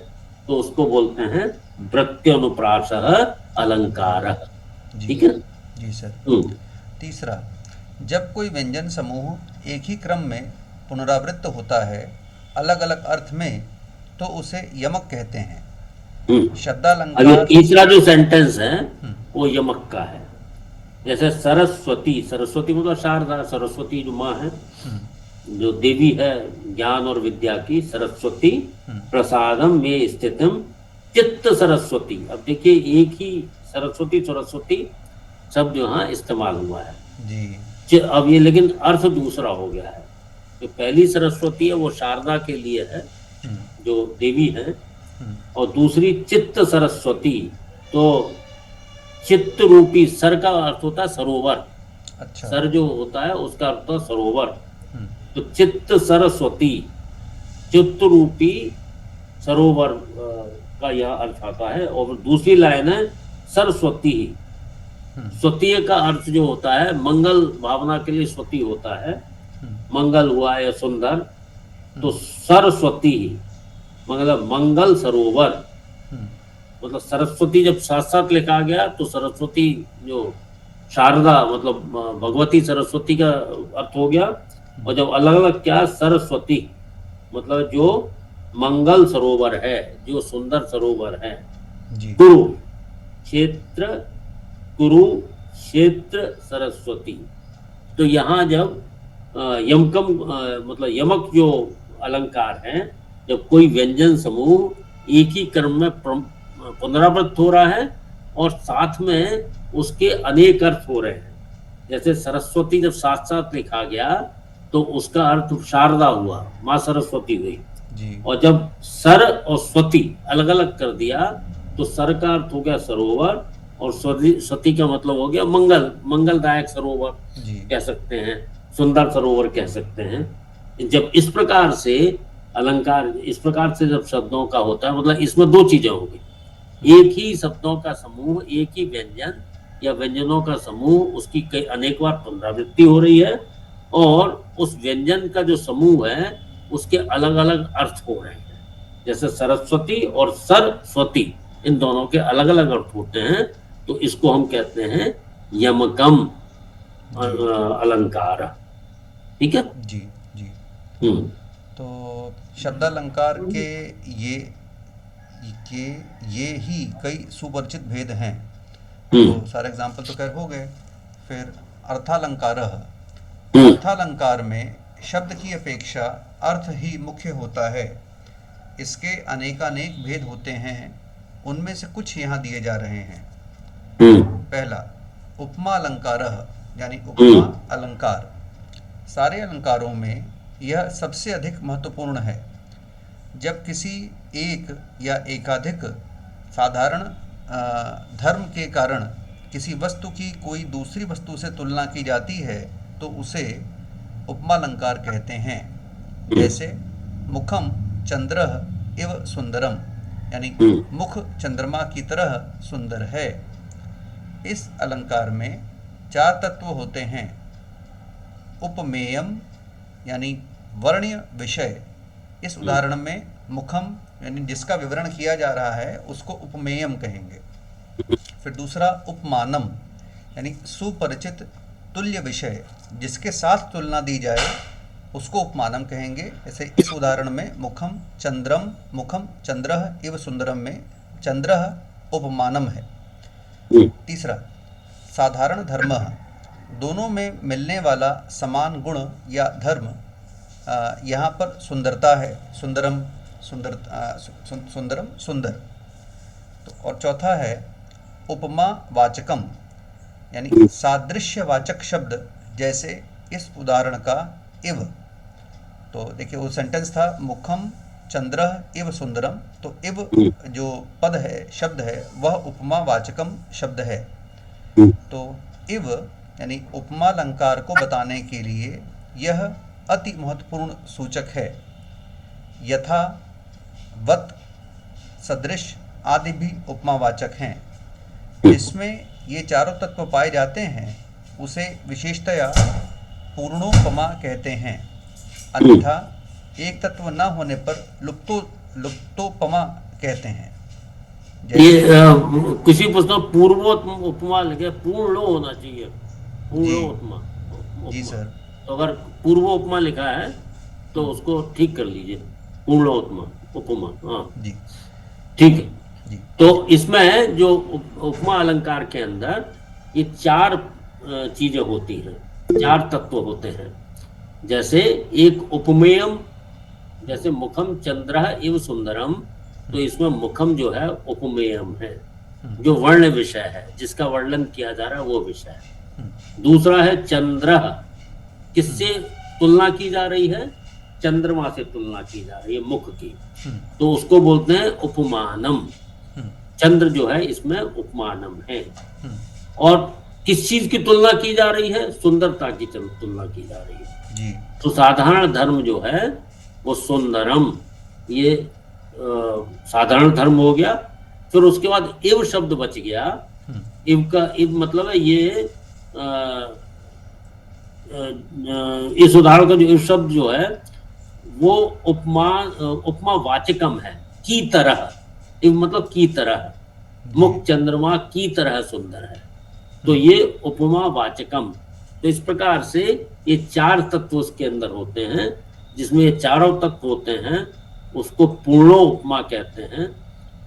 तो उसको बोलते हैं प्रत्यनुप्रासः अलंकार। ठीक है
जी सर। तीसरा, जब कोई व्यंजन समूह एक ही क्रम में पुनरावृत्त होता है अलग अलग अर्थ में, तो उसे यमक कहते हैं।
अब ये
शब्दालंकार।
तीसरा जो सेंटेंस है वो यमक का है। जैसे सरस्वती, सरस्वती मतलब शारदा, सरस्वती जो माँ है, जो देवी है ज्ञान और विद्या की, सरस्वती प्रसादम में स्थितम चित्त सरस्वती। अब देखिए एक ही सरस्वती शब्द यहाँ इस्तेमाल हुआ है
जी।
अब ये लेकिन अर्थ दूसरा हो गया है। जो पहली सरस्वती है वो शारदा के लिए है जो देवी है, और दूसरी चित्त सरस्वती, तो चित्त रूपी सर का अर्थ होता है सरोवर।
अच्छा।
सर जो होता है उसका अर्थ होता है सरोवर। तो चित्त सरस्वती, चित्त रूपी सरोवर का यह अर्थ आता है। और दूसरी लाइन है सरस्वती। स्वती का अर्थ जो होता है मंगल भावना के लिए स्वती होता है, मंगल हुआ या सुंदर। तो सरस्वती मतलब मंगल सरोवर, मतलब सरस्वती जब साथ साथ लिखा गया तो सरस्वती जो शारदा मतलब भगवती सरस्वती का अर्थ हो गया, और जब अलग अलग क्या सरस्वती मतलब जो मंगल सरोवर है, जो सुंदर सरोवर है। कुरुक्षेत्र सरस्वती। तो यहाँ जब यमकम मतलब यमक जो अलंकार है, जब कोई व्यंजन समूह एक ही क्रम में पुनरावृत्त हो रहा है और साथ में उसके अनेक अर्थ हो रहे हैं। जैसे सरस्वती जब साथ साथ लिखा गया तो उसका अर्थ शारदा हुआ, माँ सरस्वती हुई
जी।
और जब सर और स्वती अलग अलग कर दिया तो सर का अर्थ हो गया सरोवर और स्वती का मतलब हो गया मंगलदायक सरोवर कह सकते हैं, सुंदर सरोवर कह सकते हैं। जब इस प्रकार से अलंकार इस प्रकार से जब शब्दों का होता है, मतलब इसमें 2 चीजें होगी। एक ही शब्दों का समूह, एक ही व्यंजन या व्यंजनों का समूह, उसकी कई अनेक बार पुनरावृत्ति हो रही है, और उस व्यंजन का जो समूह है उसके अलग अलग अर्थ हो रहे हैं। जैसे सरस्वती और सरस्वती इन दोनों के अलग अलग अर्थ होते हैं, तो इसको हम कहते हैं यमकम अलंकार। ठीक है
जी जी। तो शब्दालंकार के ये ही कई सुपरिचित भेद हैं। तो सारे एग्जाम्पल तो खैर हो गए। फिर अर्थालंकार। अर्थालंकार में शब्द की अपेक्षा अर्थ ही मुख्य होता है। इसके अनेकानेक भेद होते हैं, उनमें से कुछ यहाँ दिए जा रहे हैं। पहला, उपमा अलंकार, यानी उपमा अलंकार। सारे अलंकारों में यह सबसे अधिक महत्वपूर्ण है। जब किसी एक या एकाधिक साधारण धर्म के कारण किसी वस्तु की कोई दूसरी वस्तु से तुलना की जाती है तो उसे उपमालंकार कहते हैं। जैसे मुखम चंद्रः इव सुंदरम, यानी मुख चंद्रमा की तरह सुंदर है। इस अलंकार में 4 तत्व होते हैं। उपमेयम यानी वर्ण्य विषय। इस उदाहरण में मुखम यानी जिसका विवरण किया जा रहा है उसको उपमेयम कहेंगे। फिर दूसरा उपमानम यानी सुपरिचित तुल्य विषय, जिसके साथ तुलना दी जाए उसको उपमानम कहेंगे। जैसे इस उदाहरण में मुखम चंद्रः इव सुंदरम में चंद्रः उपमानम है। तीसरा साधारण धर्म, दोनों में मिलने वाला समान गुण या धर्म। यहाँ पर सुंदरता है, सुंदरम सुंदरम सुंदर। तो और चौथा है उपमा वाचकम, यानी सादृश्यवाचक शब्द, जैसे इस उदाहरण का इव। तो देखिए वो सेंटेंस था मुखम चंद्रः इव सुंदरम, तो इव जो पद है, शब्द है, वह उपमा वाचकम शब्द है। तो इव यानी उपमा अलंकार को बताने के लिए यह अति महत्वपूर्ण सूचक है। यथा, वत, सदृश आदि भी उपमावाचक हैं। जिसमें ये चारों तत्व पाए जाते हैं उसे विशेषतया पूर्णोपमा कहते हैं। अन्यथा एक तत्व न होने पर लुप्तोपमा कहते हैं।
ये किसी पुस्तक पूर्वोत्तम उपमा लिखे, पूर्ण होना चाहिए, पूर्णोत्तमा।
जी सर।
तो अगर पूर्वोपमा लिखा है तो उसको ठीक कर लीजिए, पूर्णोत्तमा उपमा। हाँ
जी
ठीक है
जी।
तो इसमें जो उपमा अलंकार के अंदर ये चार चीजें होती हैं, चार तत्व होते हैं। जैसे एक उपमेयम, जैसे मुखम चंद्रः इव सुंदरम, तो इसमें मुखम जो है उपमेयम है, जो वर्ण विषय है, जिसका वर्णन किया जा रहा है वो विषय है। दूसरा है चंद्रः, किससे तुलना की जा रही है? चंद्रमा से तुलना की जा रही है, मुख की, तो उसको बोलते हैं उपमानम। चंद्र जो है इसमें उपमानम है। और किस चीज की तुलना की जा रही है? सुंदरता की तुलना की जा रही है
जी।
तो साधारण धर्म जो है वो सुंदरम, ये साधारण धर्म हो गया। फिर उसके बाद इव शब्द बच गया। इव का इव मतलब है ये इस उदाहरण का जो इव शब्द जो है वो उपमा वाचकम है, की तरह। इव मतलब की तरह, मुख चंद्रमा की तरह सुंदर है, तो ये उपमा वाचकम। तो इस प्रकार से ये चार तत्व उसके अंदर होते हैं, जिसमें ये चारों तत्व होते हैं उसको पूर्णो उपमा कहते हैं।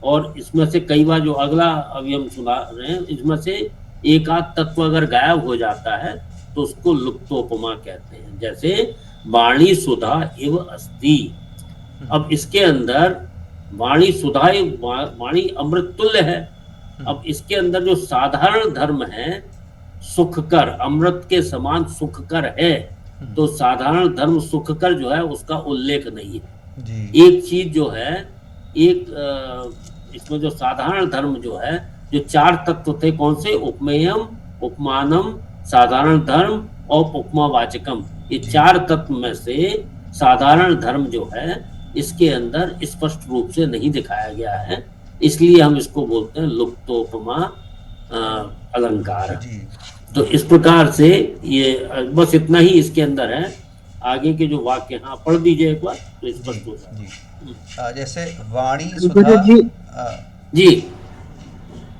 और इसमें से कई बार जो अगला अभी हम सुना रहे हैं, इसमें से एक आध तत्व अगर गायब हो जाता है तो उसको लुप्तोपमा कहते हैं। जैसे वाणी सुधा इव अस्ति, अब इसके अंदर वाणी सुधा, वाणी अमृत तुल्य है। अब इसके अंदर जो साधारण धर्म है सुखकर, अमृत के समान सुखकर है, तो साधारण धर्म सुखकर जो है उसका उल्लेख नहीं है
जी।
एक चीज जो है, एक इसमें जो साधारण धर्म जो है, जो चार तत्व थे, कौन से? उपमेयम, उपमानम, साधारण धर्म और उपमावाचकम। ये चार तत्व में से साधारण धर्म जो है इसके अंदर स्पष्ट रूप से नहीं दिखाया गया है, इसलिए हम इसको बोलते हैं लुप्तोपमा अलंकार।
जी।
तो इस प्रकार से ये बस इतना ही इसके अंदर है। आगे के जो वाक्य हाँ पढ़ दीजिए एक बार तो स्पष्ट हो जाए।
जी। जैसे वाणी सुधा
जी,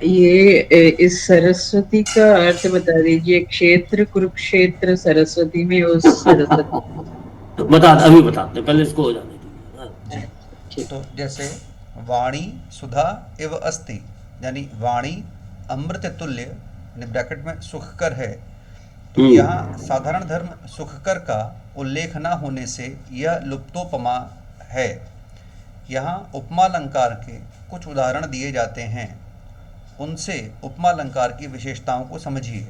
ये इस सरस्वती का अर्थ बता दीजिए। क्षेत्र कुरुक्षेत्र सरस्वती में उस सरस्वती
अभी बताते, पहले इसको हो जाने दीजिए।
जी। तो जैसे वाणी सुधा एव अस्ति, यानी वाणी अमृत तुल्य, ब्रैकेट में सुखकर है। तो यहाँ साधारण धर्म सुखकर का उल्लेख न होने से यह लुप्तोपमा है। यहाँ उपमा अलंकार के कुछ उदाहरण दिए जाते हैं, उनसे उपमा अलंकार की विशेषताओं को समझिए।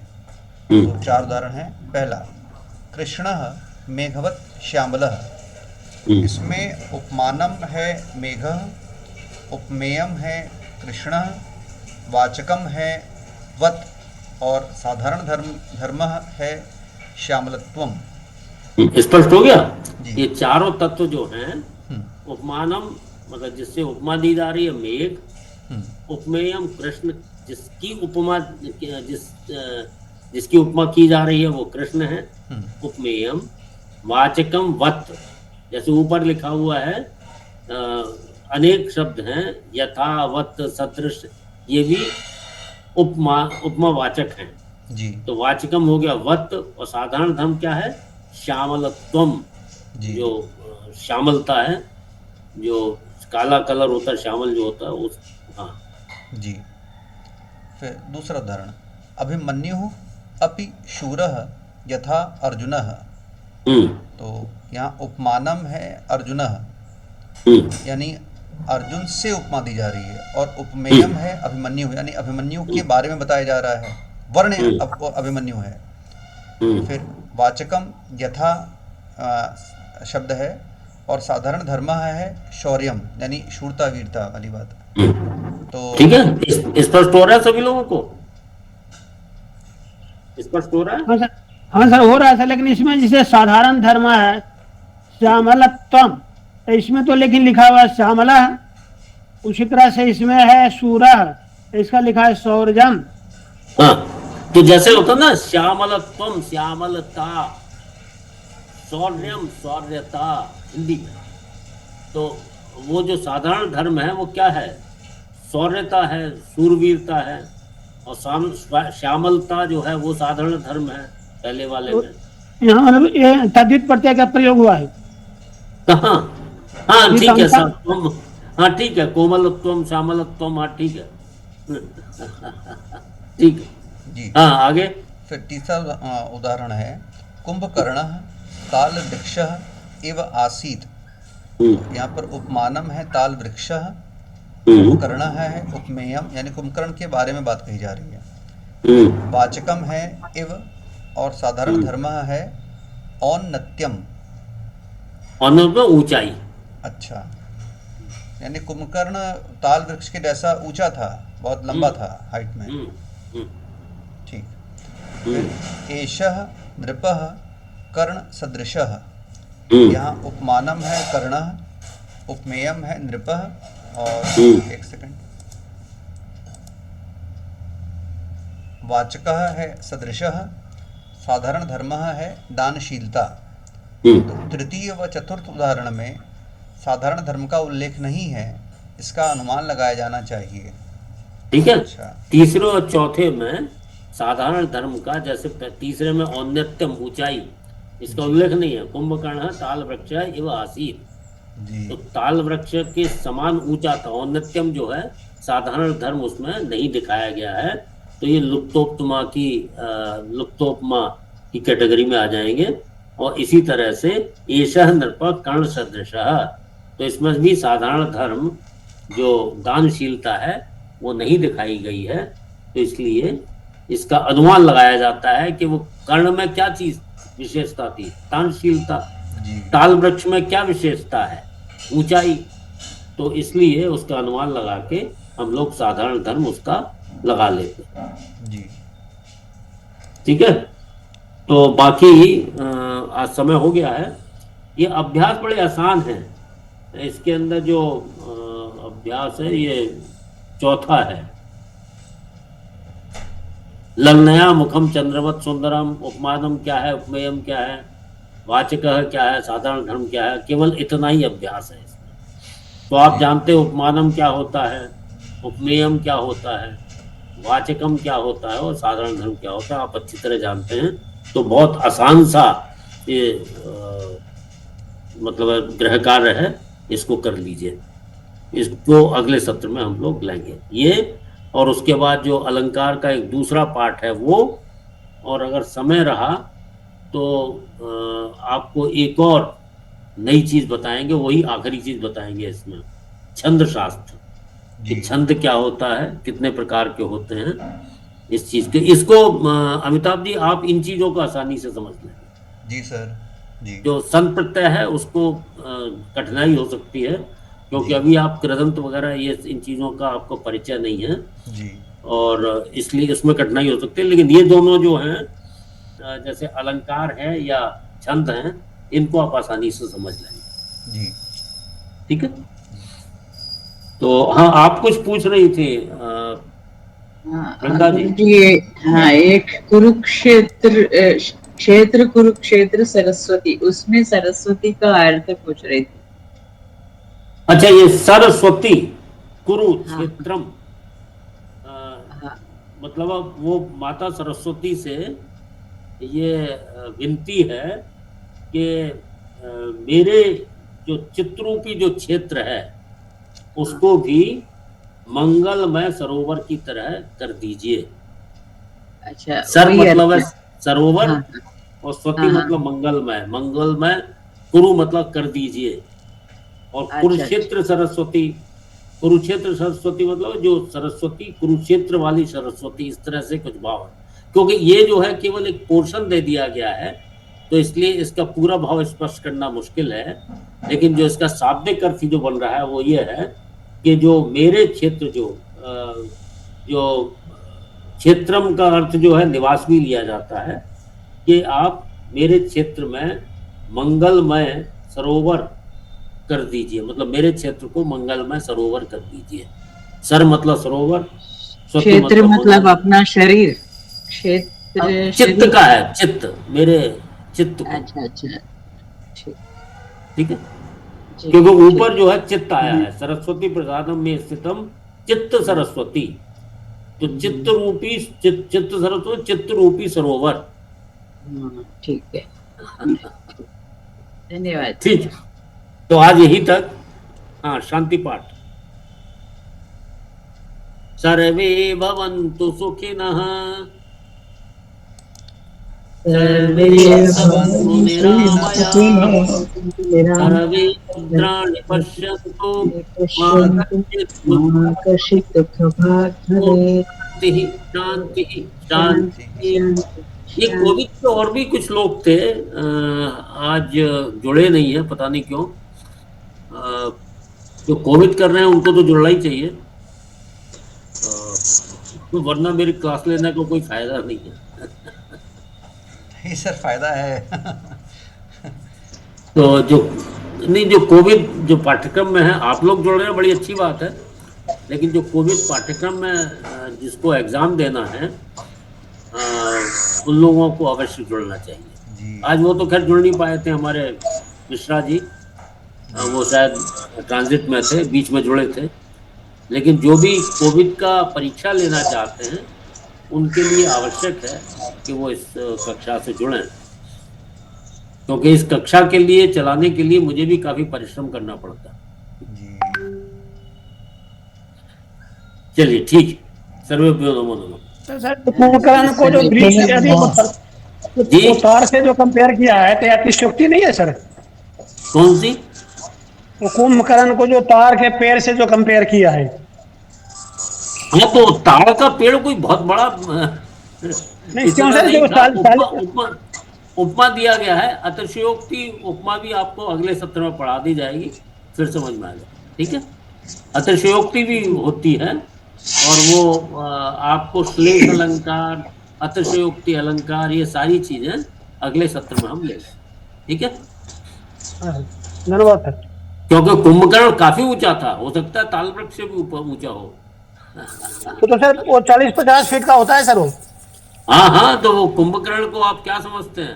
तो चार उदाहरण हैं। पहला, कृष्णः मेघवत श्यामलः, इसमें उपमानम है मेघः, उपमेयम है कृष्णः, वाचकम है वत, और साधारण धर्म है श्यामलत्वम।
स्पष्ट हो गया।
जी।
ये चारों तत्व जो हैं, उपमानम मतलब जिससे उपमा दी जा रही है मेघ, उपमेयम कृष्ण, जिसकी उपमा जिसकी उपमा की जा रही है वो कृष्ण है, उपमेयम। वाचकम वत, जैसे ऊपर लिखा हुआ है अनेक शब्द हैं, यथावत सदृश, ये भी उपमा वाचक हैं।
जी।
तो वाचकम हो गया वत, और साधारण धर्म क्या है? श्यामलत्वम, जो श्यामलता है, जो काला कलर होता है, श्यामल जो होता है उस। हाँ
जी। फिर दूसरा उदाहरण, अभिमन्यु अपि शूरः यथा अर्जुनः।
हम्म
तो यहाँ उपमानम है अर्जुनः, यानी अर्जुन से उपमा दी जा रही है, और उपमेयम है अभिमन्यु, यानी अभिमन्यु के बारे में बताया जा रहा है। वर्ण अभिमन्यु है। फिर वाचकम यथा शब्द है, और साधारण धर्म है शौर्यम, यानी शूरता वीरता वाली बात। तो
ठीक है, स्पष्ट हो रहा है सभी लोगों को? स्पष्ट हो रहा है?
हाँ सर, हाँ सर हो रहा है सर, लेकिन इसमें जैसे साधारण धर्म है श्यामलत्वम, तो इसमें तो लेकिन लिखा हुआ है श्यामला, उसी तरह से इसमें है सूरा, इसका लिखा है सौरजम।
हाँ, तो जैसे होता ना श्यामलत्वम श्यामलता, शौर्यम शौर्यता हिंदी में, तो वो जो साधारण धर्म है वो क्या है? शौर्यता है, सूरवीरता है, और श्यामलता जो है वो साधारण धर्म है पहले वाले में।
यहाँ मतलब ये तद्धित प्रत्यय का प्रयोग हुआ है
कहाँ? हाँ ठीक है सर, हाँ ठीक है, कोमलत्वम श्यामलत्वम, हाँ ठीक है ठीक है
जी।
हाँ आगे।
फिर तीसरा उदाहरण है कुंभकर्ण ताल वृक्ष इव आसीत। यहाँ पर उपमानम है ताल वृक्ष, कुंभकर्ण है उपमेयम, यानी कुंभकर्ण के बारे में बात कही जा रही है। वाचकम है इव, और साधारण धर्म है औन्नत्यम,
औन्नत्य ऊंचाई।
अच्छा, यानी कुंभकर्ण ताल वृक्ष के जैसा ऊंचा था, बहुत लंबा था हाइट में। ठीक। फिर एषः नृपः कर्ण सदृशः, यहाँ उपमानम है कर्ण, उपमेयम है नृपः, और एक सेकंड, वाचकः है सदृशः, साधारण धर्म है दानशीलता। तो तृतीय व चतुर्थ उदाहरण में साधारण धर्म का उल्लेख नहीं है, इसका अनुमान लगाया जाना चाहिए।
ठीक है।
अच्छा।
तीसरे और चौथे में साधारण धर्म का, जैसे तीसरे में औन्नत्यम ऊंचाई, इसका उल्लेख नहीं है। कुंभकर्ण ताल वृक्ष इव आसीत, तो ताल वृक्ष के समान ऊंचा था। औन्नत्यम जो है साधारण धर्म उसमें नहीं दिखाया गया है, तो ये लुप्तोपमा की कैटेगरी में आ जाएंगे। और इसी तरह से एषः नृप कर्ण सदृशः, तो इसमें भी साधारण धर्म जो दानशीलता है वो नहीं दिखाई गई है, तो इसलिए इसका अनुमान लगाया जाता है कि वो कर्ण में क्या चीज विशेषता थी, दानशीलता। ताल वृक्ष में क्या विशेषता है, ऊंचाई, तो इसलिए उसका अनुमान लगा के हम लोग साधारण धर्म उसका लगा लेते हैं। ठीक है, तो बाकी आज समय हो गया है। ये अभ्यास बड़े आसान है, इसके अंदर जो अभ्यास है ये चौथा है। ललनया मुखम चंद्रवत सुंदरम, उपमानम क्या है, उपमेयम क्या है, वाचक क्या है, साधारण धर्म क्या है, केवल इतना ही अभ्यास है इसमें। तो आप जानते हो उपमानम क्या होता है, उपमेयम क्या होता है, वाचकम क्या होता है और साधारण धर्म क्या होता है, आप अच्छी तरह जानते हैं। तो बहुत आसान सा ये मतलब गृह कार्य है, इसको कर लीजिए। इसको अगले सत्र में हम लोग लेंगे ये, और उसके बाद जो अलंकार का एक दूसरा पार्ट है वो, और अगर समय रहा तो आपको एक और नई चीज बताएंगे, वही आखिरी चीज बताएंगे इसमें, छंद शास्त्र कि छंद क्या होता है, कितने प्रकार के होते हैं, इस चीज के। इसको अमिताभ जी आप इन चीजों को आसानी से समझ लेंगे।
जी सर जी।
जो सन प्रत्यय है उसको कठिनाई हो सकती है, क्योंकि अभी आप कृदंत वगैरह ये इन चीजों का आपको परिचय नहीं है
जी, और
इसलिए इसमें कठिनाई हो सकती है। लेकिन ये दोनों जो हैं, जैसे अलंकार है या छंद हैं, इनको आप आसानी से समझ लेंगे।
जी
ठीक है, तो हाँ आप कुछ पूछ रही थी वृंदा जी।
हाँ, एक कुरुक्षेत्र क्षेत्र, कुरुक्षेत्र सरस्वती, उसमें सरस्वती का अर्थ पूछ रही थी।
अच्छा, ये सरस्वती कुरुक्षेत्रम, मतलब अब वो माता सरस्वती से ये विनती है कि मेरे जो चित्रूपी जो क्षेत्र है उसको भी मंगलमय सरोवर की तरह कर दीजिए।
अच्छा,
सर
वही
मतलब है
अर्थ है।
सरोवर,
हाँ
और स्वती
हाँ हाँ।
मतलब मंगलमय, मंगलमय, कुरु मतलब कर दीजिए, और
अच्छा अच्छा।
कुरुक्षेत्र सरस्वती, कुरुक्षेत्र सरस्वती मतलब जो सरस्वती, कुरुक्षेत्र वाली सरस्वती, इस तरह से कुछ भाव है। क्योंकि ये जो है केवल एक पोर्शन दे दिया गया है, तो इसलिए इसका पूरा भाव स्पष्ट करना मुश्किल है। लेकिन जो इसका शाब्दिक अर्थ जो बन रहा है वो ये है कि जो मेरे क्षेत्र जो क्षेत्रम का अर्थ जो है निवास भी लिया जाता है, कि आप मेरे क्षेत्र में मंगलमय सरोवर कर दीजिए, मतलब मेरे क्षेत्र को मंगलमय सरोवर कर दीजिए। सर मतलब सरोवर, स्वती
क्षेत्र
मतलब
मतलब
मंगल।
अपना शरीर, क्षेत्र
चित्त
शरीर।
का है, चित्त, मेरे चित्त को।
अच्छा अच्छा। ठीक।
ठीक है,
जी
क्योंकि
ठीक।
ऊपर जो है चित्त आया
हम्म,
है, सरस्वती प्रसादम में स्थितम चित्त सरस्वती, तो चित्त
हम्म,
रूपी, चित्त सरस्वती, चित्त रूपी सरोवर।
ठीक है। धन्यवाद जी।
ठीक है, तो आज यही तक। हाँ, शांति पाठ। सर्वे भवन्तु सुखिनः, सर्वे
सर्वे
सन्तु
भवन्तु
निरामयाः, सर्वे
निरामयाः,
भद्राणि पश्यन्तु, मा
पश्यन्तु
कश्चित्
मा कश्चित् दुःखभाग् भवेत्।
शांति, शांति,
शान्ति
शांति।
शान्ति
ये कोविड
शान्ति।
पे और भी कुछ लोग थे, आज जुड़े नहीं है, पता नहीं क्यों। जो कोविड कर रहे हैं उनको तो जुड़ना ही चाहिए, तो वरना मेरी क्लास लेने का कोई फायदा नहीं है।
नहीं सर, फायदा है।
तो जो नहीं, जो कोविड जो पाठ्यक्रम में है, आप लोग जुड़ रहे हैं, बड़ी अच्छी बात है। लेकिन जो कोविड पाठ्यक्रम में जिसको एग्जाम देना है, उन लोगों को अवश्य जुड़ना चाहिए।
जी
आज वो तो खैर जुड़ नहीं पाए थे, हमारे मिश्रा जी,
जी।
वो शायद ट्रांजिट में थे, बीच में जुड़े थे। लेकिन जो भी कोविड का परीक्षा लेना चाहते हैं, उनके लिए आवश्यक है कि वो इस कक्षा से जुड़ें, क्योंकि इस कक्षा के लिए चलाने के लिए मुझे भी काफी परिश्रम करना पड़ता है।
जी
चलिए ठीक है, सर्वेभ्यो नमो नमः।
तो सर कुंभकर्ण को जो ग्रीक से यदि
जी,
वो तार से जो कंपेयर किया है तो अतिशयोक्ति नहीं है सर?
कौन सी?
वो कुंभकर्ण को जो तार के पेड़ से जो कंपेयर किया है,
हाँ, तो ताड़ का पेड़ कोई बहुत बड़ा
नहीं क्यों
इतना
सर?
नहीं
जो
था।
साल साल
उपमा उपमा उपमा दिया गया है, अतिशयोक्ति उपमा भी आपको अगले सत्र में पढ़ा दी जाएगी, फिर समझ में आ जाएगा। ठीक है, अतिशयोक्ति भी होती है, और वो आपको श्लेष अलंकार, अतिशयोक्ति अलंकार, ये सारी चीजें अगले सत्र में हम लेंगे। ठीक है,
हाँ, धन्यवाद सर।
क्योंकि कुंभकर्ण काफी ऊंचा था, हो सकता है ताल वृक्ष से भी ऊपर ऊंचा हो।
तो सर वो 40-50 फीट का होता है सर वो?
हाँ हाँ, तो वो कुंभकर्ण को आप क्या समझते हैं?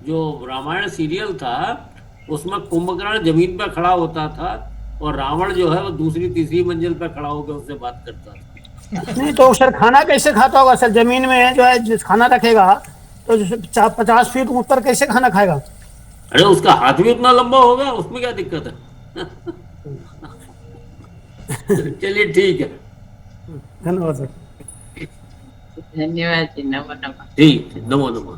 जो रामायण सीरियल था, उसमें कुंभकर्ण जमीन पर खड़ा होता था, और रावण जो है वो दूसरी तीसरी मंजिल पर खड़ा होकर उससे बात करता था।
नहीं तो सर खाना कैसे खाता होगा सर? जमीन में जो है जिस खाना रखेगा तो 50 फीट ऊपर कैसे खाना खाएगा?
अरे उसका हाथ भी उतना लंबा होगा, उसमें क्या दिक्कत है? चलिए ठीक है,
धन्यवाद सर।
धन्यवाद जी। नमो नमः।
ठीक, नमो नमः।